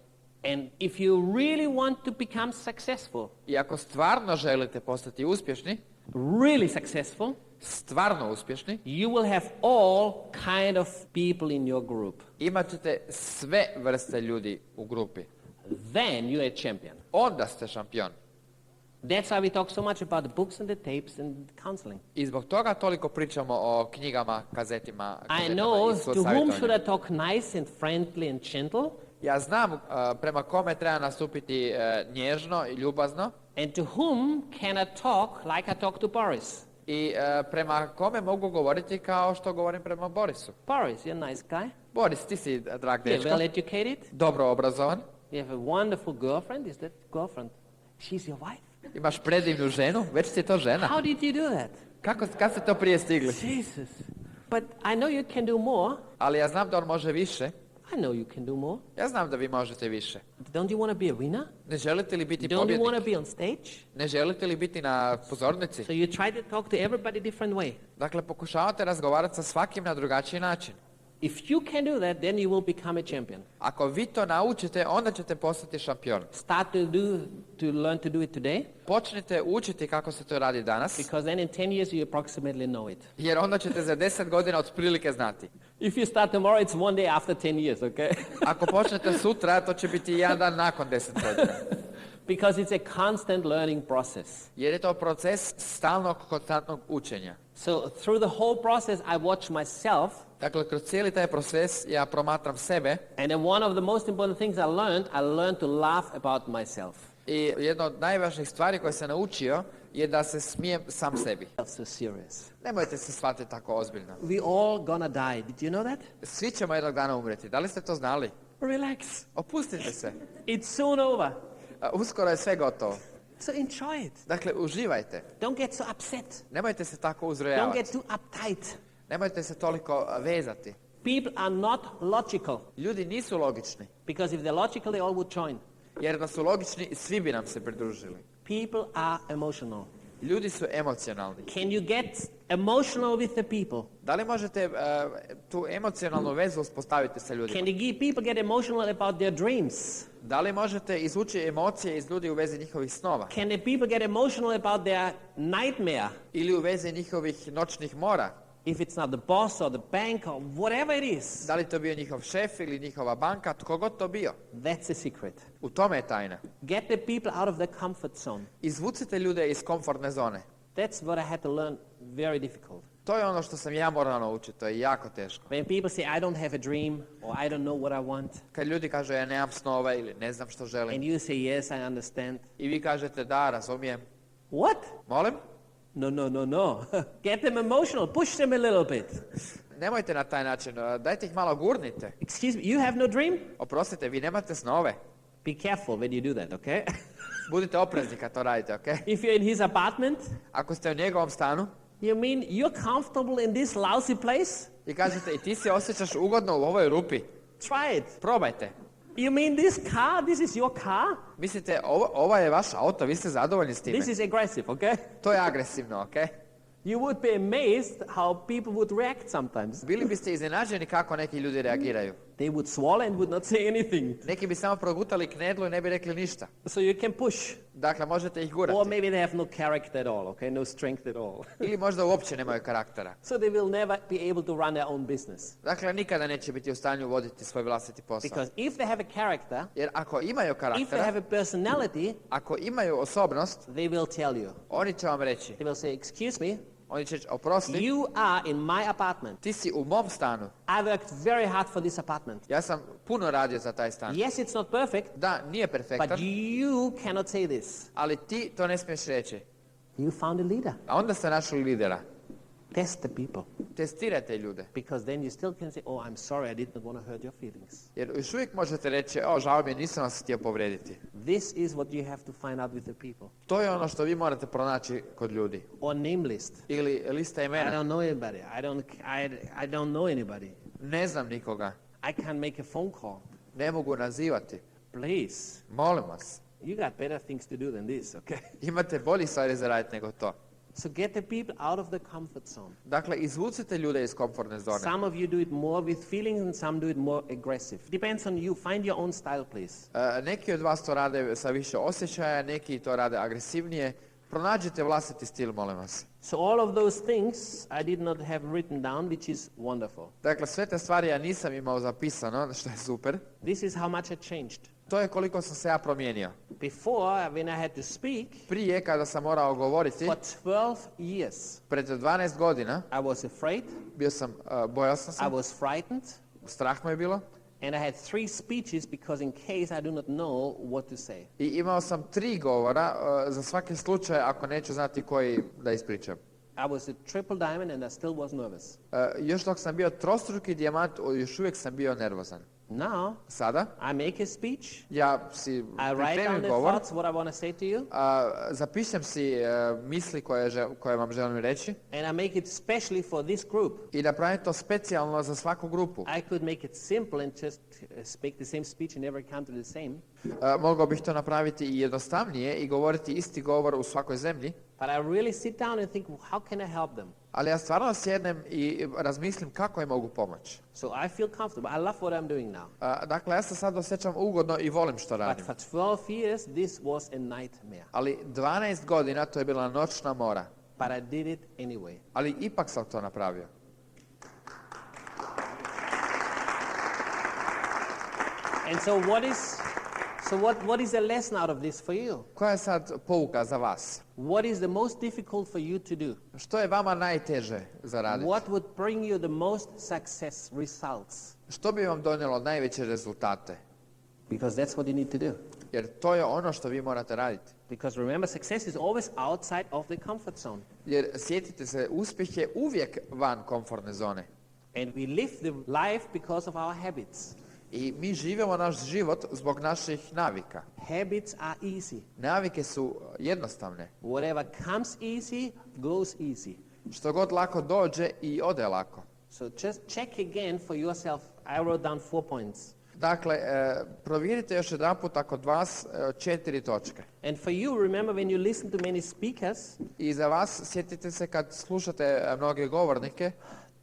And if you really want to become successful, I ako stvarno želite postati uspješni, really successful, stvarno uspješni, you will have all kind of people in your group. Imat ćete sve vrste ljudi u grupi. Then you are a champion. Onda ste šampion. That's why we talk so much about the books and the tapes and counseling. I zbog toga toliko pričamo o knjigama, kazetima I i know to whom should savjetovanju. I talk nice and friendly and gentle, Ja znam prema kome treba nastupiti nježno i ljubazno and to whom can I talk like I talk to Boris. i prema kome mogu govoriti kao što govorim prema Borisu. Boris, you're a nice guy. Boris, ti si drag You're dečko, well educated. dobro obrazovan, You have a wonderful girlfriend. Is that girlfriend? She's your wife? imaš predivnu ženu, već ti je to žena. How did you do that? Kad ste to prije stigli? Jesus. But I know you can do more. Ali ja znam da on može više. I know you can do more. Ja znam da vi možete više. Don't you want to be a winner? Ne želite li biti Don't you want to pobjednik? be on stage? Ne želite li biti na pozornici? So you try to talk to everybody different way. Dakle, pokušavate razgovarati sa svakim na drugačiji način. If you can do that, then you will become a champion. Ako vi to naučite, onda ćete postati šampion. Start to learn to do it today, Počnite učiti kako se to radi danas, because then in 10 years you approximately know it. jer onda ćete za 10 godina otprilike znati. If you start tomorrow, it's one day after 10 years, okay? Ako počnete sutra, to će biti jedan dan nakon 10 godina. Because it's a constant learning process. Jer je to proces stalnog, konstantnog učenja. So through the whole process, I watch myself. Dakle, kroz cijeli taj proces ja promatram sebe And then one of the most important things I learned to laugh about myself. i jedna od najvažnijih stvari koje sam naučio je da se smijem sam sebi. So serious. Nemojte se shvatiti tako ozbiljno. We all gonna die. Did you know that? Svi ćemo jednog dana umreti. Da li ste to znali? Relax. Opustite se. It's soon over. Uskoro je sve gotovo. So enjoy it. Dakle, uživajte. Don't get so upset. Nemojte se tako Don't uzrujavati. get too uptight. Nemojte se toliko vezati. People are not logical. Ljudi nisu logični. Because if they're logical, they all would join. Jer da su logični, svi bi nam se pridružili. People are emotional. Ljudi su emocionalni. Can you get emotional with the people? Da li možete tu emocionalnu vezu uspostaviti sa ljudima? Can the people get emotional about their dreams? Da li možete izvući emocije iz ljudi u vezi njihovih snova? Can the people get emotional about their nightmare? Ili u vezi njihovih noćnih mora? If it's not the boss or the bank or whatever it is. Da li to bio njihov šef ili njihova banka, tko god to bio? That's the secret. U tome je tajna. Get the people out of the comfort zone. Izvucite ljude iz komfortne zone. That's what I had to learn, very difficult. To je ono što sam ja morao naučiti, to je jako teško. When people say I don't have a dream or I don't know what I want. Kad ljudi kažu ja nemam snova ili ne znam što želim. And you say yes, I understand. I vi kažete da, razumijem. What? Molim? No. Get them emotional, push them a little bit. Nemojte na taj način, dajte ih malo gurnite. Excuse me, you have no dream? Oprostite, vi nemate snove. Be careful when you do that, okay? Budite oprezni kad to radite, ok? If you're in his apartment, Ako ste u njegovom stanu you mean you're comfortable in this lousy place? i kažete i ti se osjećaš ugodno u ovoj rupi, Try it. probajte. You mean this car, this is your car? Mislite, ovo je vaš auto, vi ste zadovoljni s time. This is aggressive, okay? To je agresivno, ok? You would be amazed how people would react sometimes. Bili biste iznenađeni kako neki ljudi reagiraju. They would swallow and would not say anything. Neki bi samo progutali knedlu i ne bi rekli ništa. So you can push. Dakle, možete ih Or gurati. maybe they have no character at all, okay? No strength at all. Ili možda uopće nemaju karaktera. So they will never be able to run their own business. Dakle, nikada neće biti u stanju voditi svoj vlastiti posao. Because if they have a character, Jer ako imaju if they karaktera, have a personality, ako imaju osobnost, they will tell you. oni će vam reći. They will say, excuse me, Oni će oprosti, you are in my apartment. ti si u mom stanu. I worked very hard for this apartment. Ja sam puno radio za taj stan. Yes, it's not perfect, Da, nije but perfektan, you cannot say this. ali ti to ne smiješ reći. You found a leader. A onda ste našli lidera. Test the people. Testirajte ljude. Because then you still can say, oh, I'm sorry, I did not want to hurt your feelings. Jer još uvijek možete reći, žao mi je, nisam vas htio povrediti. This is what you have to find out with the people. To je ono što vi morate pronaći kod ljudi. Or name list. Ili lista I imena. don't know anybody. I don't know anybody. Ne znam nikoga. I can't make a phone call. Ne mogu nazivati. Please. Molim vas. You got better things to do than this, okay? Imate bolji stvari za raditi nego to. So get the people out of the comfort zone. Dakle, izvucite ljude iz komfortne zone. Some of you do it more with feelings and some do it more aggressive. Depends on you. Find your own style, please. Neki od vas to rade sa više osjećaja, neki to rade agresivnije. Pronađite vlastiti stil, molim vas. So all of those things I did not have written down, which is wonderful. Dakle, sve te stvari ja nisam imao zapisano, što je super. This is how much I changed. To je koliko sam se ja promijenio. Before, when I had to speak, Prije, kada sam morao govoriti, for 12 years, pred 12 godina, I was afraid, bojao sam I se, was frightened, strah me je bilo. and I had 3 speeches because in case I do not know what to say. I imao sam 3 govora za svaki slučaj ako neću znati koji da ispričam. I was a triple diamond and I still was nervous. Još dok sam bio trostruki dijamant, još uvijek sam bio nervozan. Now, Sada, I make a speech, ja si I write down pripremim the govor, thoughts, what I want to say to you, zapišem si misli koje vam želim reći and I make it specially for this group. i napravim to specijalno za svaku grupu. I could make it simple and just speak the same speech in every country the same. Mogao bih to napraviti i jednostavnije i govoriti isti govor u svakoj zemlji, But I really sit down and think, how can I help them? ali ja stvarno sjednem i razmislim kako im mogu pomoći. So I feel comfortable. I love what I'm doing now. Dakle, ja se sad osjećam ugodno i volim što But radim. for 12 years, this was a nightmare. Ali 12 godina to je bila noćna mora. But I did it anyway. Ali ipak sam to napravio. And so what is the lesson out of this for you? Koja je sad pouka za vas? What is the most difficult for you to do? Što je vama najteže za raditi? What would bring you the most success results? Što bi vam donijelo najveće rezultate? Because that's what you need to do. Jer to je ono što vi morate raditi. Because remember, success is always outside of the comfort zone. Jer sjetite se, uspjeh je uvijek van komfortne zone. And we live the life because of our habits. I mi živimo naš život zbog naših navika. Habits are easy. Navike su jednostavne. Whatever comes easy, goes easy. Što god lako dođe i ode lako. So just check again for yourself. I wrote down 4 points. Dakle, provjerite još jedanput kod vas 4 točke. And for you, remember when you listen to many speakers, I za vas, sjetite se kad slušate mnoge govornike,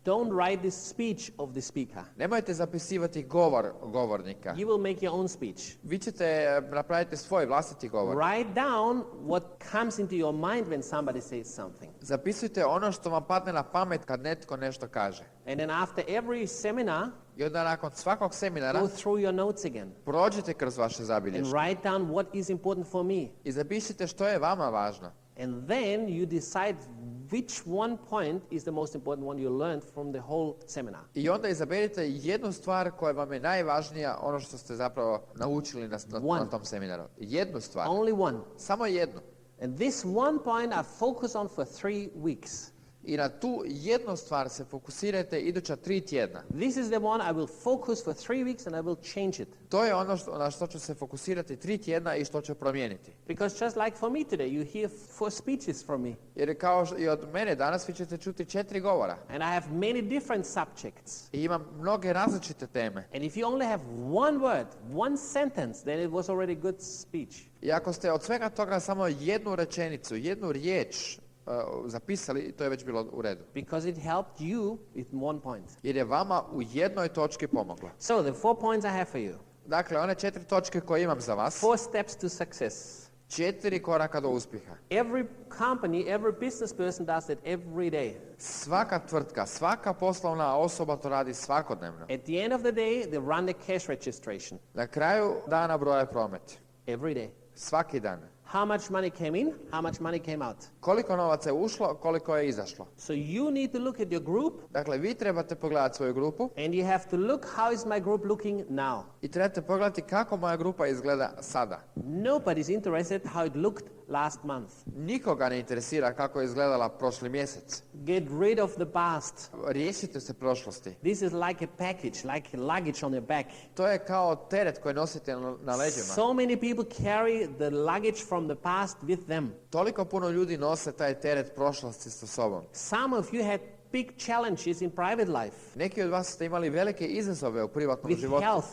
don't write the speech of the speaker. nemojte zapisivati govor govornika. You will make your own speech. Vi ćete napraviti svoj vlastiti govor. Write down what comes into your mind when somebody says something. Zapisujte ono što vam padne na pamet kad netko nešto kaže. And then after every seminar, I onda nakon svakog seminara go through your notes again prođite kroz vaše and zabilješke write down what is important for me. i zapišite što je vama važno. And then you decide which one point is the most important one you learned from the whole seminar. I onda izaberite jednu stvar koja vam je najvažnija, ono što ste zapravo naučili na tom seminaru. Jednu stvar. Only one. Samo jednu. And this one point I focus on for 3 weeks. I na tu jednu stvar se fokusirajte iduća 3 tjedna. This is the one I will focus for 3 weeks and I will change it. To je ono na što ću se fokusirati 3 tjedna i što ću promijeniti. Because just like for me today, you hear 4 speeches from me. Jer kao i od mene danas vi ćete čuti 4 govora. And I have many different subjects. I imam mnoge različite teme. And if you only have one word, one sentence, then it was already good speech. I ako ste od svega toga samo jednu rečenicu, jednu riječ zapisali, to je već bilo u redu. Because it helped you with one point. Jer je vama u jednoj točki pomoglo. So the 4 points I have for you. Dakle, one 4 točke koje imam za vas. 4 steps to success. 4 koraka do uspjeha. Every company, every business person does that every day. Svaka tvrtka, svaka poslovna osoba to radi svakodnevno. At the end of the day, they run the cash registration. Na kraju dana broje promet. Every day. Svaki dan. How much money came in, how much money came out. Koliko novaca je ušlo, koliko je izašlo. So you need to look at your group. Dakle, vi trebate pogledati svoju grupu. And you have to look how is my group looking now. I trebate pogledati kako moja grupa izgleda sada. Nobody's interested how it looked last month. Nikoga ne interesira kako je izgledala prošli mjesec. Get rid of the past. Riješite se prošlosti. This is like a package, like a luggage on your back. To je kao teret koji nosite na leđima. So many people carry the luggage from the past with them. Toliko puno ljudi nose taj teret prošlosti sa sobom. Some of you had big challenges in private life. Neki od vas ste imali velike izazove u privatnom With životu. health.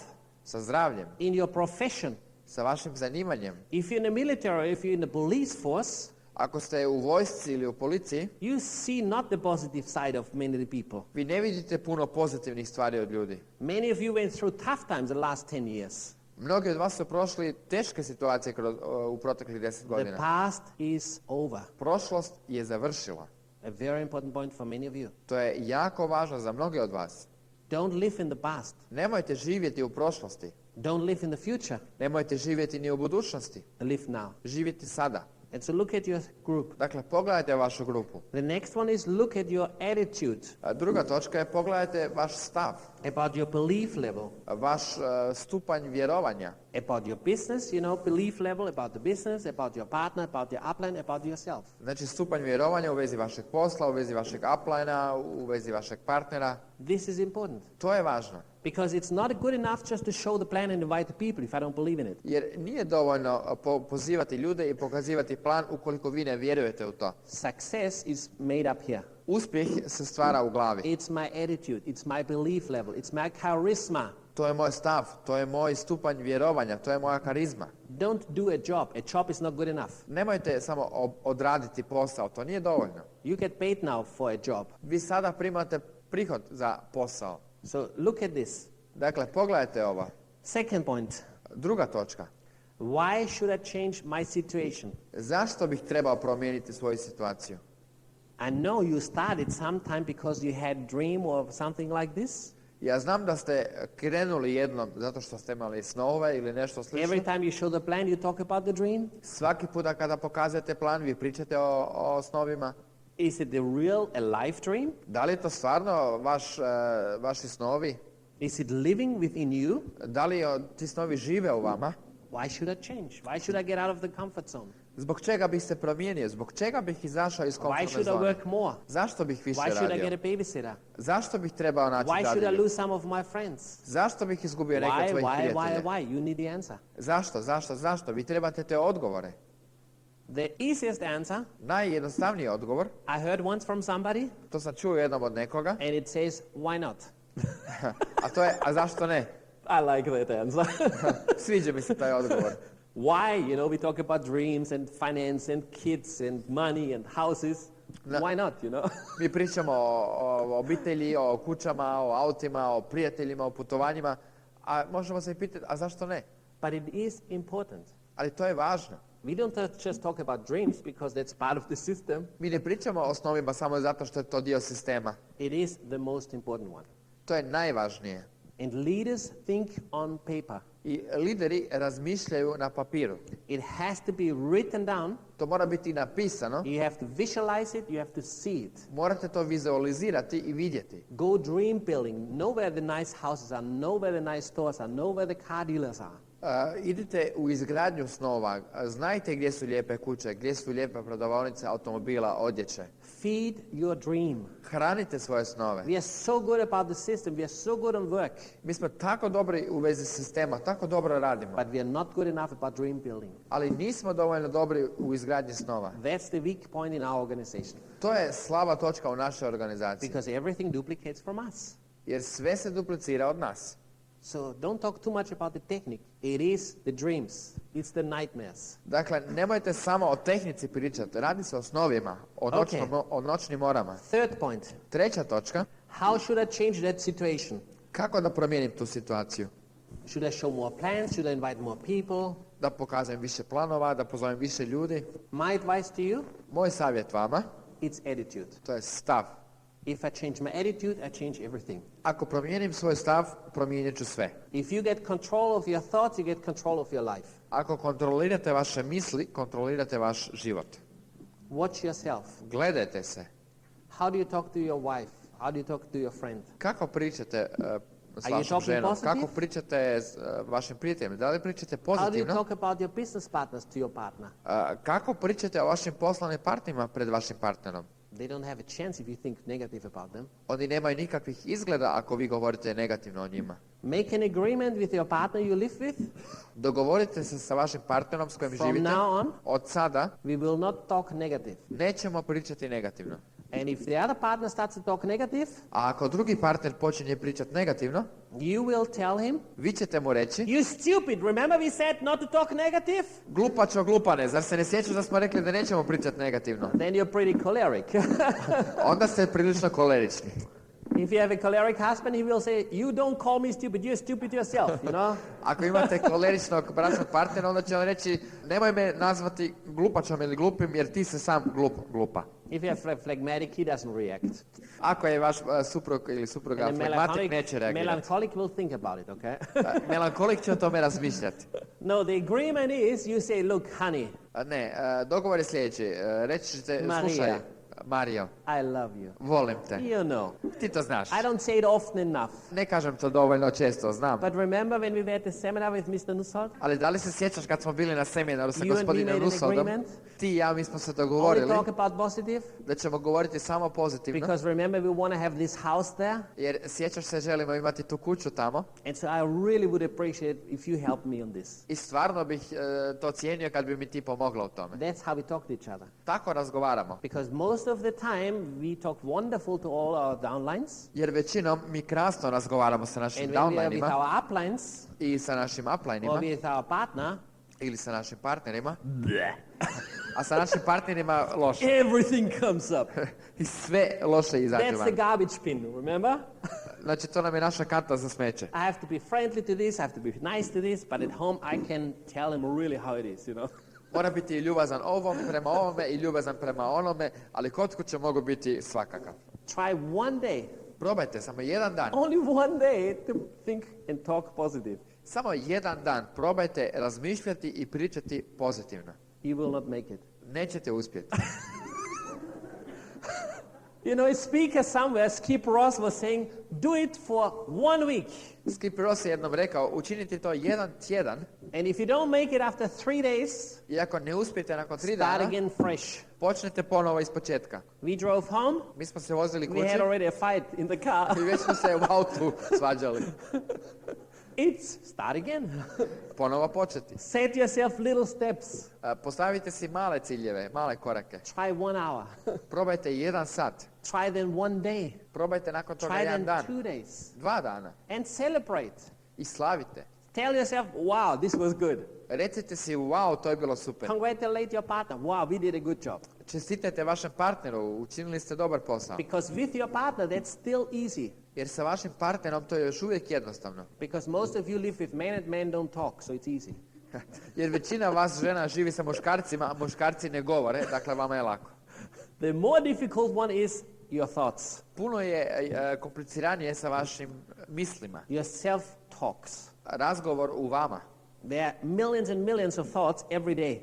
Sa zdravljem. In your profession. Sa vašim zanimanjem. If you're in the military, if you're in the police force, ako ste u vojsci ili u policiji, you see not the positive side of many of the people. Vi ne vidite puno pozitivnih stvari od ljudi. Many of you went through tough times the last 10 years. Mnogi od vas su prošli teške situacije u proteklih 10 godina. The past is over. Prošlost je završila. A very important point for many of you. To je jako važno za mnoge od vas. Don't live in the past. Nemojte živjeti u prošlosti. Don't live in the future. Nemojte živjeti ni u budućnosti. Live now. Živjeti sada. And so look at your group. Dakle, pogledajte vašu grupu. The next one is look at your attitude. A druga točka je pogledajte vaš stav. About your belief level. Vaš stupanj vjerovanja. About your business, you know, belief level, about the business, about your partner, about your upline, about yourself. Znači, stupanj vjerovanja u vezi vašeg posla, u vezi vašeg uplina, u vezi vašeg partnera. This is important. To je važno. Because it's not good enough just to show the plan and invite the people if I don't believe in it. Jer nije dovoljno pozivati ljude i pokazivati plan ukoliko vi ne vjerujete u to. Success is made up here. Uspjeh se stvara u glavi. It's my attitude, it's my belief level, it's my charisma. To je moj stav, to je moj stupanj vjerovanja, to je moja karizma. Don't do a job. A job is not good enough. Nemojte samo odraditi posao, to nije dovoljno. You get paid now for a job. Vi sada primate prihod za posao. So look at this. Dakle, pogledajte ovo. Second point. Druga točka. Why should I change my situation? Zašto bih trebao promijeniti svoju situaciju? I know you started sometime because you had a dream or something like this. Ja znam da ste krenuli jednom zato što ste imali snove ili nešto slično. Every time you show the plan, you talk about the dream. Svaki puta kada pokazujete plan, vi pričate o snovima. Is it the real, alive dream? Da li je to stvarno vaši snovi? Is it living within you? Da li ti snovi žive u vama? Why should I change? Why should I get out of the comfort zone? Zbog čega bih se promijenio? Zbog čega bih izašao iz Why komfortne should I zone? work more? Zašto bih više Why should I get radio? a babysitter? Zašto bih trebao naći Why should I dadilju? lose some of my friends? Zašto bih izgubio neke od svojih prijatelja? Why? You need the answer. Zašto? Vi trebate te odgovore. The easiest answer, Najjednostavniji odgovor, I heard once from somebody, to sam čuo jednom od nekoga, and it says, why not? a to je, a zašto ne? I like that answer. Sviđa mi se taj odgovor. Why? You know, we talk about dreams and finance and kids and money and houses. Why not, you know? Mi pričamo o obitelji, o kućama, o autima, o prijateljima, o putovanjima, a možemo se i pitati, a zašto ne? But it is important. Ali to je važno. We don't just talk about dreams because that's part of the system. Mi ne pričamo o snovima samo zato što je to dio sistema. It is the most important one. To je najvažnije. And leaders think on paper. I lideri razmišljaju na papiru. It has to be written down. To mora biti napisano. You have to visualize it, you have to see it. Morate to vizualizirati i vidjeti. Go dream building. Know where the nice houses are, know where the nice stores are, know where the car dealers are. Idite u izgradnju snova, znajte gdje su lijepe kuće, gdje su lijepe prodavaonice automobila, odjeće. Feed your dream. Hranite svoje snove. We are so good about the system, we are so good on work. Mi smo tako dobri u vezi sistema, tako dobro radimo. But we are not good enough about dream building. Ali nismo dovoljno dobri u izgradnji snova. That's the weak point in our organization. To je slaba točka u našoj organizaciji. Because everything duplicates from us. Jer sve se duplicira od nas. So don't talk too much about the technique. It is the dreams. It's the nightmares. Dakle, nemojte samo o tehnici pričati. Radi se o snovima, o noćnim morama. Third point. Treća točka. How should I change that situation? Kako da promijenim tu situaciju? Should I show more plans? Should I invite more people? Da pokažem više planova, da pozovem više ljudi. My advice to you? Moj savjet vama. It's attitude. To je stav. If I change my attitude, I change everything. Ako promijenim svoj stav, promijenit ću sve. If you get control of your thoughts, you get control of your life. Ako kontrolirate vaše misli, kontrolirate vaš život. Watch yourself. Gledajte se. How do you talk to your wife? How do you talk to your friend? Kako pričate s Are you vašom talking ženom? positive? Kako pričate s vašim prijateljem? Da li pričate How do you pozitivno? talk about your business partners to your partner? Kako pričate o vašim poslovnim partnerima pred vašim partnerom? They don't have a chance if you think negative about them. Oni nemaju nikakvih izgleda ako vi govorite negativno o njima. Make an agreement with your partner you live with. Dogovorite se sa vašim partnerom s kojim From živite. now on, Od sada we will not talk negative. nećemo pričati negativno. And if the other partner starts to talk negative, A ako drugi partner počinje pričati negativno, you will tell him, vi ćete mu reći: you stupid, remember we said not to talk negative? glupačo, glupane, zar se ne sjećaš da smo rekli da nećemo pričati negativno? Then you're pretty choleric. Onda ste prilično kolerični. If you have a choleric husband, he will say, you don't call me stupid, you're stupid yourself, you know? Ako imate koleričnog bračnog partnera, onda će on reći: nemoj me nazvati glupačom ili glupim jer ti se sam glupa. If you have phlegmatic, he doesn't react. Ako je vaš suprug ili supruga And a flegmatik, neće reagirati. melancholic will think about it, okay? Melankolik će o tome razmišljati. No, the agreement is you say, look, honey, Ne, dogovor je sljedeći. Reći ćete: Maria. slušaj, Mario, I love you. volim te. You know. Ti to znaš. I don't say it often enough. Ne kažem to dovoljno često, znam. But remember when we were at the seminar with Mr. Nusshold? Ali da li se sjećaš kad smo bili na seminaru sa You and me gospodinom made an Nussholdom? agreement? Ti i ja, mi smo se Only dogovorili talk about positive? da ćemo govoriti samo pozitivno. Because remember we want to have this house there? Jer sjećaš se, želimo imati tu kuću tamo. And so I really would appreciate if you help me on this. I stvarno bih to cijenio kad bi mi ti pomogla u tome. That's how we talk to each other. Tako razgovaramo. Because most of the time we talk wonderful to all our downlines. Jer većinom mi krasno razgovaramo sa našim And when we are with downlineima our uplines i sa našim or uplineima with our partner, ili sa našim partnerima, a sa našim partnerima loše. everything comes up. I sve loše izađe That's the van. garbage bin, remember? Znači, to nam je naša kanta za smeće. I have to be friendly to this, I have to be nice to this, but at home I can tell him really how it is, you know? Mora biti ljubazan prema ovome i ljubazan prema onome, ali kod kuće mogu biti svakakav. Try one day, Probajte samo jedan dan. only one day to think and talk positive. Samo jedan dan probajte razmišljati i pričati pozitivno. You will not make it. Nećete uspjeti. You know, a speaker somewhere, Skip Ross was saying, do it for 1 week. Skip Ross je jednom rekao: učinite to jedan tjedan And if you don't make it after 3 days, i ako ne uspijete nakon 3 start dana, again fresh. počnete ponovo iz početka. We drove home. Mi smo se vozili We kući had already a fight in the car. i već smo se u autu svađali. It's start again. Ponovo početi. Set yourself little steps. Postavite si male ciljeve, male korake. Try 1 hour. Probajte 1 sat. Try then 1 day. Probajte nakon toga Try jedan then dan. 2 days. 2 dana. And celebrate. i slavite. Tell yourself, wow, this was good. Recite si, wow, to je bilo super. Congratulate your partner. Wow, we did a good job. Čestitajte vašem partneru, učinili ste dobar posao. Because with your partner, that's still easy. Jer sa vašim partnerom to je još uvijek jednostavno. Because most of you live with men and men don't talk, so it's easy. Jer većina vas žena živi sa muškarcima, a muškarci ne govore, dakle vama je lako. The more difficult one is your thoughts. Puno je kompliciranije sa vašim mislima. Your self-talks. Razgovor u vama. There are millions and millions of thoughts every day.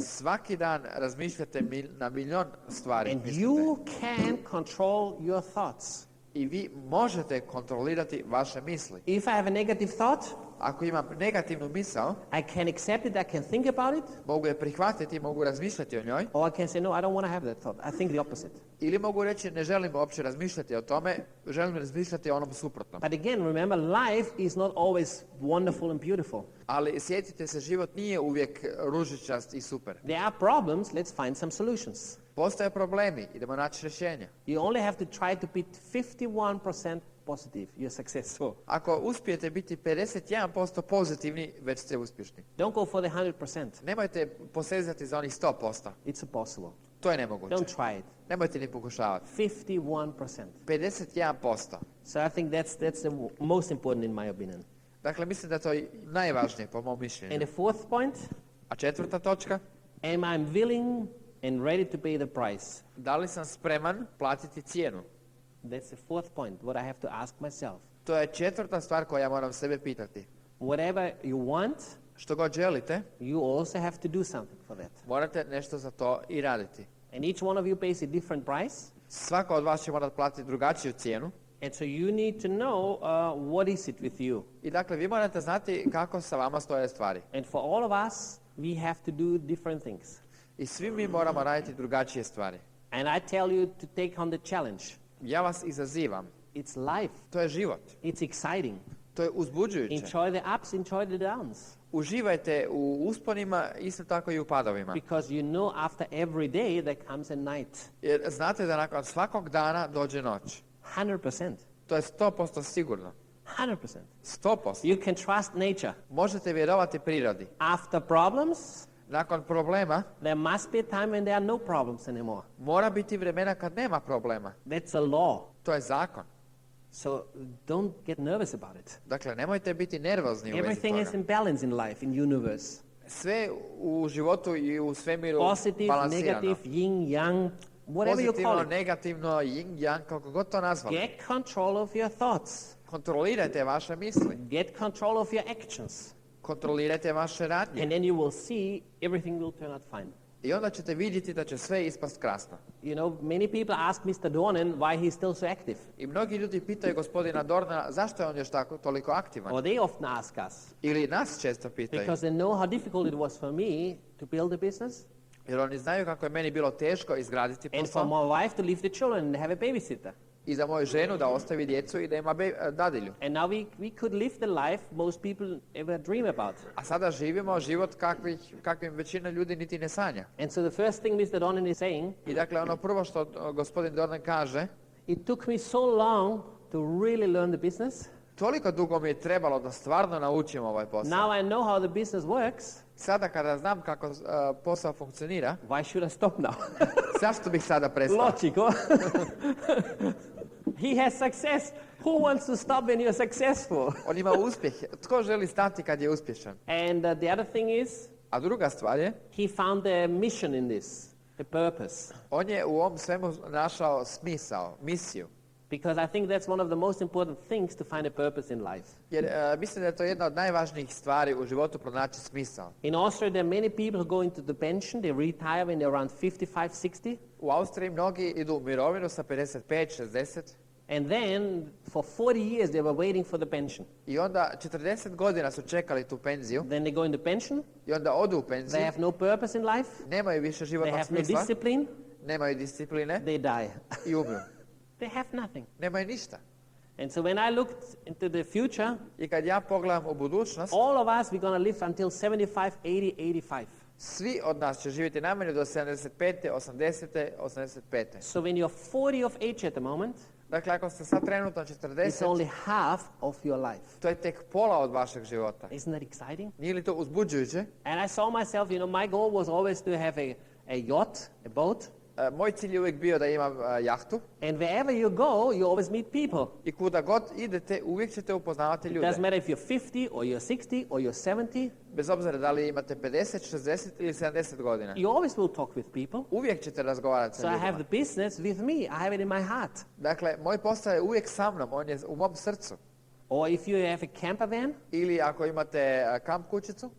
Svaki dan razmišljate na milion stvari. And you can control your thoughts. I vi možete kontrolirati vaše misli. If I have a negative thought, Ako imam negativnu misao, I can accept it, I can think about it, mogu je prihvatiti, mogu razmišljati o njoj. or I can say, no, I don't want to have that thought. I think the opposite. Ili mogu reći, ne želim uopće razmišljati o tome, želim razmišljati o onom suprotnom. But again, remember, life is not always wonderful and beautiful. Ali sjetite se, život nije uvijek ružičast i super. There are problems, let's find some solutions. Postoje problemi, idemo naći rješenja. You only have to try to be 51% positive. You're successful. Ako uspijete biti 51% pozitivni, već ste uspješni. Don't go for the 100%. Nemojte posezati za onih 100%. It's impossible. To je nemoguće. Don't try it. Nemojte ni pokušavati. 51%. 51%. So I think that's the most important in my opinion. Dakle, mislim da je to najvažnije po mom mišljenju. And the fourth point, A četvrta točka, am I willing and ready to pay the price? da li sam spreman platiti cijenu? That's the fourth point, what I have to ask myself. To je četvrta stvar koju ja moram sebe pitati. Whatever you want, Što god želite, you also have to do something for that. morate nešto za to i raditi. And each one of you pays a different price. Svako od vas će morati platiti drugačiju cijenu. And so you need to know what is it with you. I dakle, vi morate znati kako sa vama stoje stvari. And for all of us, we have to do different things. I svi mi moramo raditi drugačije stvari. And I tell you to take on the challenge. Ja vas izazivam. It's life. To je život. It's exciting. To je uzbuđujuće. Enjoy the ups, enjoy the downs. Uživajte u usponima, isto tako i u padovima. Because you know after every day there comes a night. Jer znate da nakon svakog dana dođe noć. 100%. To je 100% sigurno. 100%. 100%. You can trust nature. Možete vjerovati prirodi. After problems, Nakon problema, there must be a time when there are no problems anymore. mora biti vremena kad nema problema. That's a law. To je zakon. So don't get nervous about it. Dakle, nemojte biti nervozni u vezi Everything is toga. in balance in life, in universe. Sve u životu i u svemiru Positive, balansirano. negative, yin, yang, whatever you Pozitivno, call it. negativno, yin, yang, kako god to nazvali. Get control of your thoughts. Kontrolirajte vaše misli. Get control of your actions. Kontrolirajte vaše radnje. And then you will see everything will turn out fine. I onda ćete vidjeti da će sve ispast krasno. You know, many people ask Mr. Dornan why he's still so active. I mnogi ljudi pitaju gospodina Dorna zašto je on još tako toliko aktivan. Or they often ask us. Ili nas često pitaju. Because they know how difficult it was for me to build a business. Jer oni znaju kako je meni bilo teško izgraditi And for posao. my wife to leave the children and have a babysitter. I za moju ženu da ostavi djecu i da ima dadilju. And now we could live the life most people ever dream about. A sada živimo život kakvim većina ljudi niti ne sanja. And so the first thing Mr. Dornan is saying, I dakle, ono prvo što gospodin Dornan kaže, it took me so long to really learn the business. toliko dugo mi je trebalo da stvarno naučim ovaj posao. Now I know how the business works. Sada kada znam kako posao funkcionira, Why should I stop now? zašto bih sada prestao? Logic, huh? He has success. Who wants to stop when you're successful? On ima uspjeh. Tko želi stati kad je uspješan? And the other thing is, A druga stvar je, he found a mission in this, a purpose. on je u ovom svemu našao smisao, misiju. Because I think that's one of the most important things to find a purpose in life. Jer mislim da je to jedna od najvažnijih stvari u životu pronaći smisao. In Austria, there are many people who go into the pension. They retire when they're around 55, 60. U Austriji mnogi idu u mirovinu sa 55, 60 And then, for 40 years, they were waiting for the pension. i onda 40 godina su čekali tu penziju Then they go into pension. i onda odu u They penziju, have no purpose in life. nemaju više They životnog have no smisla, discipline. nemaju discipline They die. i umru. They have nothing. Nemaju ništa. And so when I looked into the future, I kad ja pogledam u budućnost, all of us, we're going to live until 75, 80, 85. svi od nas će živjeti najmanje do 75, 80, 85. So when you're 40 of age at the moment, Dakle, ako ste sad trenutno it's 40, only half of your life. to je tek pola od vašeg života. Isn't that exciting? Nije li to uzbuđujuće? And I saw myself, my goal was always to have a yacht, a boat. Moj cilj je uvijek bio da imam jahtu And wherever you go, you always meet people. i kuda god idete, uvijek ćete upoznavati It ljude. doesn't matter if you're 50 or you're 60 or you're 70. Bez obzira da li imate 50, 60 ili 70 godina. You always will talk with people. Uvijek ćete razgovarati So sa I have ljudima. the business with me. I have it in my heart. Dakle, moj posao je uvijek sa mnom, on je u mom srcu. Or if you have a camper van, Ili ako imate kamp kućicu,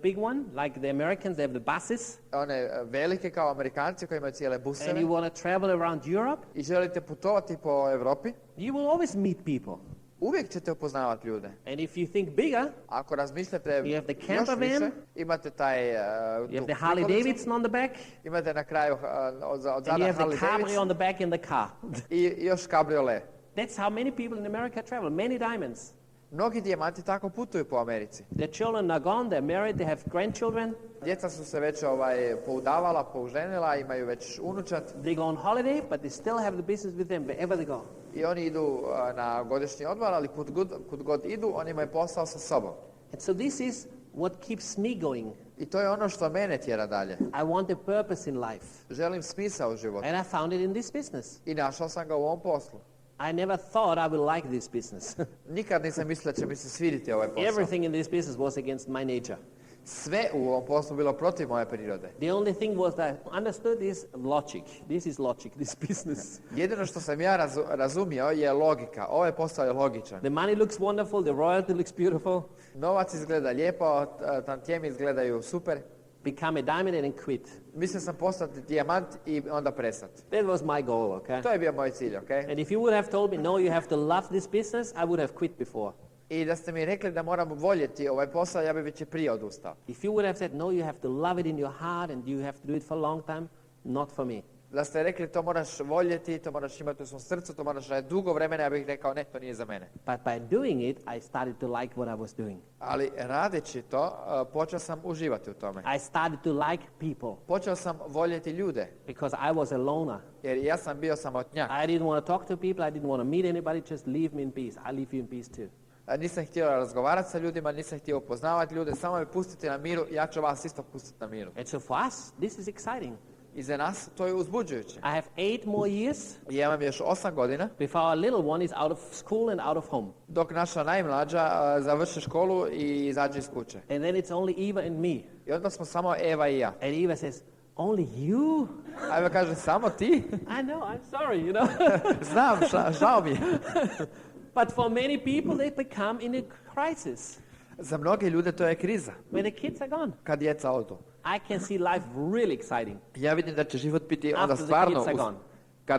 big one, like the Americans, they have the buses, one velike kao Amerikanci koji imaju cijele and buseve you want to travel around Europe, i želite putovati po Europi, you will always meet people. uvijek ćete upoznavati ljude. And if you think bigger, Ako razmišljate You have the još camper više, van. imate taj you tu have the Harley prikolicu, Davidson on the back, imate na kraju od and zada you have the Harley cabrio Davidson on the back in the car. i još kabriole. That's how many people in America travel, many diamonds. Mnogi dijamanti tako putuju po Americi. Their children are gone, they're married, they have grandchildren, Djeca su se već poudavala, použenila, imaju već unučat they go on holiday, but they still have the business with them wherever they go. i oni idu na godišnji odmor, ali kud god idu, oni imaju posao sa sobom. And so this is what keeps me going. I to je ono što mene tjera dalje. I want a purpose in life. Želim smisao u životu. And I found it in this business. I našao sam ga u ovom poslu. I never thought I would like this business. Nikad nisam mislio da će mi se svidjeti ovaj posao. Everything in this business was against my nature. Sve u ovom poslu bilo protiv moje prirode. The only thing was that I understood is logic. This is logic, this business. Jedino što sam ja razumio je logika. Ovaj posao je logičan. The money looks wonderful, the royalty looks beautiful. Novac izgleda lijepo, tantijemi izgledaju super. Become a diamond and then quit. Mislio sam postati dijamant i onda prestati. That was my goal, okay? To je bio moj cilj, ok? And if you would have told me, no, you have to love this business, I would have quit before. I da ste mi rekli da moram voljeti ovaj posao, ja bih već i prije odustao. If you would have said, no, you have to love it in your heart and you have to do it for a long time, not for me. Da ste rekli to moraš voljeti, to moraš imati u svom srcu, to moraš raditi dugo vremena, ja bih rekao ne, to nije za mene. But by doing it, I started to like what I was doing. Ali radeći to, počeo sam uživati u tome. I started to like people Počeo sam voljeti ljude, because I was a loner. jer ja sam bio samotnjak. I didn't want to talk to people. I didn't want to meet anybody. Just leave me in peace. I leave you in peace too. Nisam htio razgovarati sa ljudima, nisam htio upoznavati ljude, samo me pustiti na miru, ja ću vas isto pustiti na miru. And so for us, this is exciting. I za nas to je uzbuđujuće. I have 8 more years Ja imam još 8 godina, before our little one is out of school and out of home. dok naša najmlađa završi školu i izađe iz kuće. And then it's only Eva and me. I onda smo samo Eva i ja. And Eva says, only you? A Eva kaže, samo ti? I know, I'm sorry, Znam, žao mi je. But for many people, they become in a crisis Za mnoge ljude to je kriza, when the kids are gone. kad djeca odu. I can see life really exciting. Ja vidim da će život biti onda After the stvarno, kids are gone.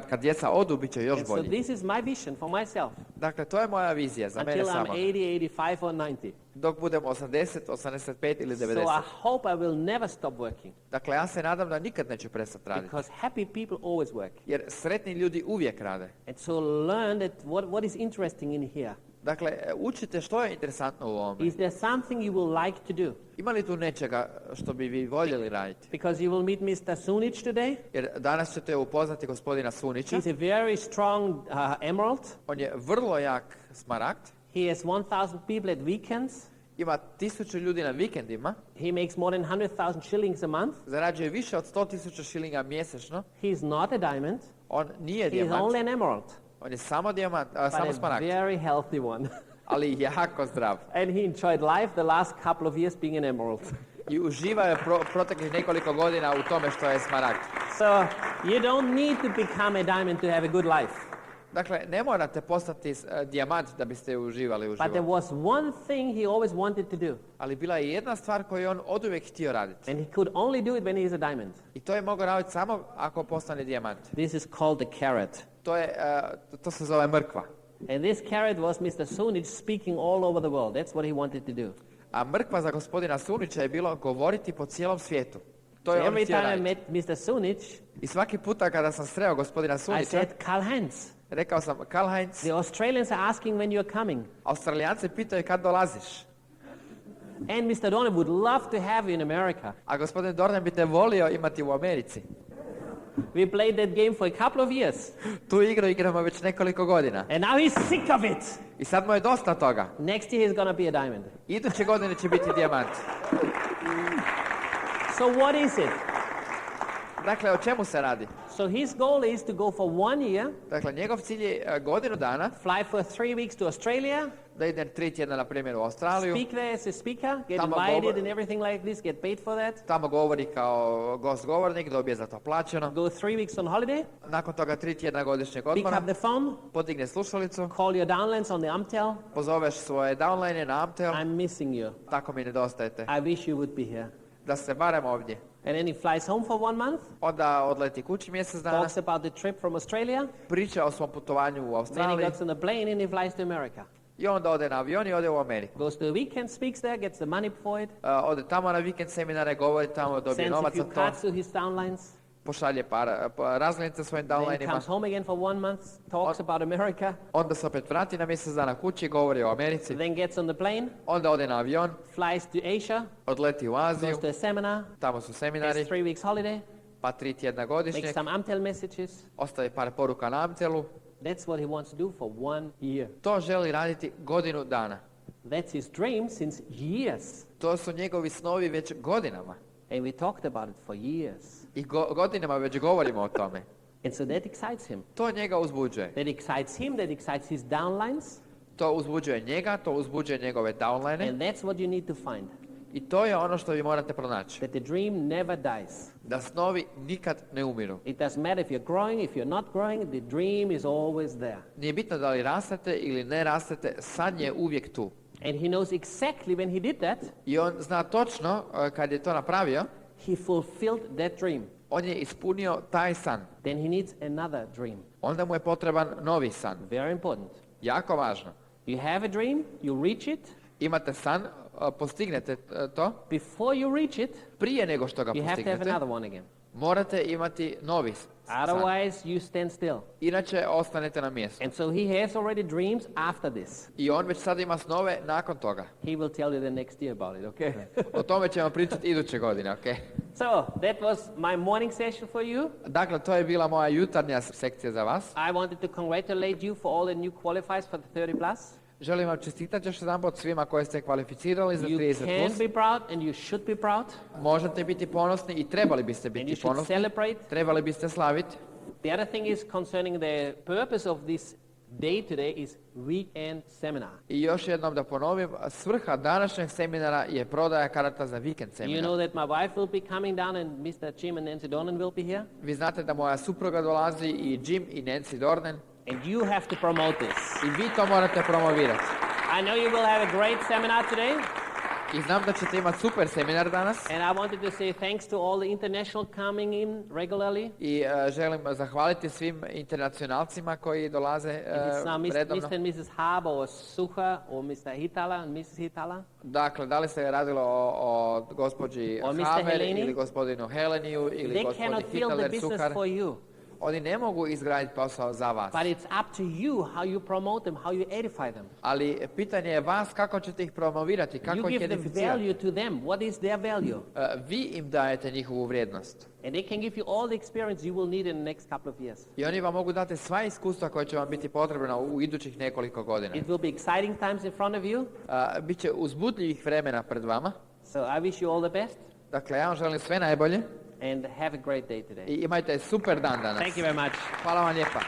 kad djeca odu, bit će još And so bolji. this is my vision for myself Dakle, to je moja vizija za mene until I'm samo. 80, 85 or 90. Dok budem 80, 85 ili So 90. I hope I will never stop working Dakle, ja se nadam da nikad neću prestati raditi. because happy people always work. Jer sretni ljudi uvijek rade. And so learn that what is interesting in here. Dakle, učite što je interesantno u ovome. Is there something you would like to do? Ima li tu nečega što bi vi voljeli raditi? Because you will meet Mr. Sunic today. Jer danas ćete upoznati gospodina Sunića. He's a very strong emerald. On je vrlo jak smaragd. He has 1,000 people at weekends. Ima 1000 ljudi na vikendima. He makes more than 100,000 shillings a month. Zarađuje više od 100.000 šilinga mjesečno. He's not a diamond. On nije He's dijamant. only an emerald. On je samo dijamant, samo But a smaragd. very healthy one. Ali jako zdrav. And he enjoyed life the last couple of years being an emerald. I uživa je proteklih nekoliko godina u tome što je smaragd. So you don't need to become a diamond to have a good life. Dakle, ne morate postati dijamant da biste uživali u But there životu. was one thing he always wanted to do. Ali bila je jedna stvar koju je on oduvijek htio raditi. And he could only do it when he is a diamond. I to je mogao raditi samo ako postane dijamant. This is called the carrot. To se zove mrkva. And this carrot was Mr. Sunic speaking all over the world. That's what he wanted to do. A mrkva za gospodina Sunića je bilo govoriti po cijelom svijetu. To So je on every htio time I raditi. met Mr. Sunic, I svaki puta kada sam sreo gospodina I Sunića, said, Karl-Heinz, rekao sam, Karl-Heinz, the Australians are asking when you're coming. Australijanci pitaju kad dolaziš. And Mr. Donner would love to have you in America. A gospodin Dornan bi te volio imati u Americi. We played that game for a couple of years. Tu igru igramo već nekoliko godina. And now he's sick of it. I sad mu je dosta toga. Next year he's gonna be a diamond. Iduće godine će biti dijamant. So what is it? Dakle, o čemu se radi? So his goal is to go for 1 year, Dakle, njegov cilj je godinu dana fly for 3 weeks to Australia, da ide 3 tjedna, na primjer, u Australiju. speak there as a speaker, get Tamo invited govor- and everything like this, get paid for that. Tamo govori kao govornik, dobije za to plaćeno. Go 3 weeks on holiday, Nakon toga 3 tjedna godišnjeg pick odmora, up the phone, podigne slušalicu, call your downlines on the Amtel. pozoveš svoje downline na Amtel, I'm missing you. tako mi nedostajete, I wish you would be here. da se barem ovdje. And then he flies home for 1 month, Onda odleti kući mjesec dana, talks about the trip from Australia. priča o svom putovanju u Then he Australiji gets on a plane and he flies to America. i onda ode na avion i ode u Ameriku. Goes to a weekend, speaks there, gets the money for it, Ode tamo na vikend seminare, govori tamo, dobije sends a novac za few to, cards to his downlines, pošalje par razglednice svojim then downlineima, comes home again for 1 month, talks about America, onda se opet vrati na mjesec dana kući, govori o Americi, then gets on the plane, onda ode na avion, flies to Asia, odleti u Aziju, goes to a seminar, tamo su has seminari, 3 weeks holiday, pa 3 tjedna makes godišnjeg, some Amtel messages. ostavi par poruka na Amtelu. That's what he wants to do for 1 year. To želi raditi godinu dana. That's his dream since years. To su njegovi snovi već godinama. And we talked about it for years. I godinama već govorimo o tome. And so that excites him. To njega uzbuđuje. That excites him, that excites his downlines. To uzbuđuje njega, to uzbuđuje njegove downline. And that's what you need to find. I to je ono što vi morate pronaći. That the dream never dies. Da snovi nikad ne umiru. It doesn't matter if you're growing, if you're not growing, the dream is always there. Nije bitno da li rastete ili ne rastete, san je uvijek tu. And he knows exactly when he did that, I on zna točno kad je to napravio, he fulfilled that dream. on je ispunio taj san. Then he needs another dream. Onda mu je potreban novi san. Very important. Jako važno. You have a dream, you reach it. Imate san, postignete to, Before you reach it, prije nego što ga you have to have postignete, another one again. morate imati novi san. Otherwise, you stand still. Inače ostanete na mjestu. And so he has already dreams after this. I on već sad ima snove nakon toga. He will tell you the next year about it, okay? O tome ćemo pričati iduće godine, ok? So, that was my morning session for you. Dakle, to je bila moja jutarnja sekcija za vas. I wanted to congratulate you for all the new qualifiers for the 30 plus. Želim vam čestitati još jedanput svima koje ste kvalificirali za You 30+. can be proud and you should be proud. Možete biti ponosni i trebali biste And you biti should ponosni. celebrate. Trebali biste slaviti. The other thing is concerning the purpose of this day today is weekend seminar. I još jednom da ponovim, svrha današnjeg seminara je prodaja karata za vikend You seminar. know that my wife will be coming down and Mr. Jim and Nancy Dornan will be here. Vi znate da moja supruga dolazi i Jim i Nancy Dornan And you have to promote this. i vi to morate promovirati. I know you will have a great seminar today. I znam da ćete imati super seminar danas. And I wanted to say thanks to all the international coming in regularly. I želim zahvaliti svim internacionalcima koji dolaze It's now redovno. Mr. and Mrs. Haber or Suha or Mr. Hitala and Mrs. Hitala. Dakle, da li se radilo o gospođi Or Mr. Haber Heleni? ili gospodinu Heleniju ili They gospodinu cannot build the Hitaler business Suhar? for you. Oni ne mogu izgraditi posao za vas. But it's up to you how you promote them, how you edify them. Ali pitanje je vas kako ćete ih promovirati, You kako ih give the edificirati. value to them. What is their value? Vi im dajete njihovu vrijednost. And they can give you all the experience you will need in the next couple of years. I oni vam mogu dati sva iskustva koja će vam biti potrebna u idućih nekoliko godina. It will be exciting times in front of you. Biće uzbudljivih vremena pred vama. So I wish you all the best Dakle, ja vam želim sve najbolje and have a great day today. i imajte super dan danas. Thank you very much. Hvala vam lijepa.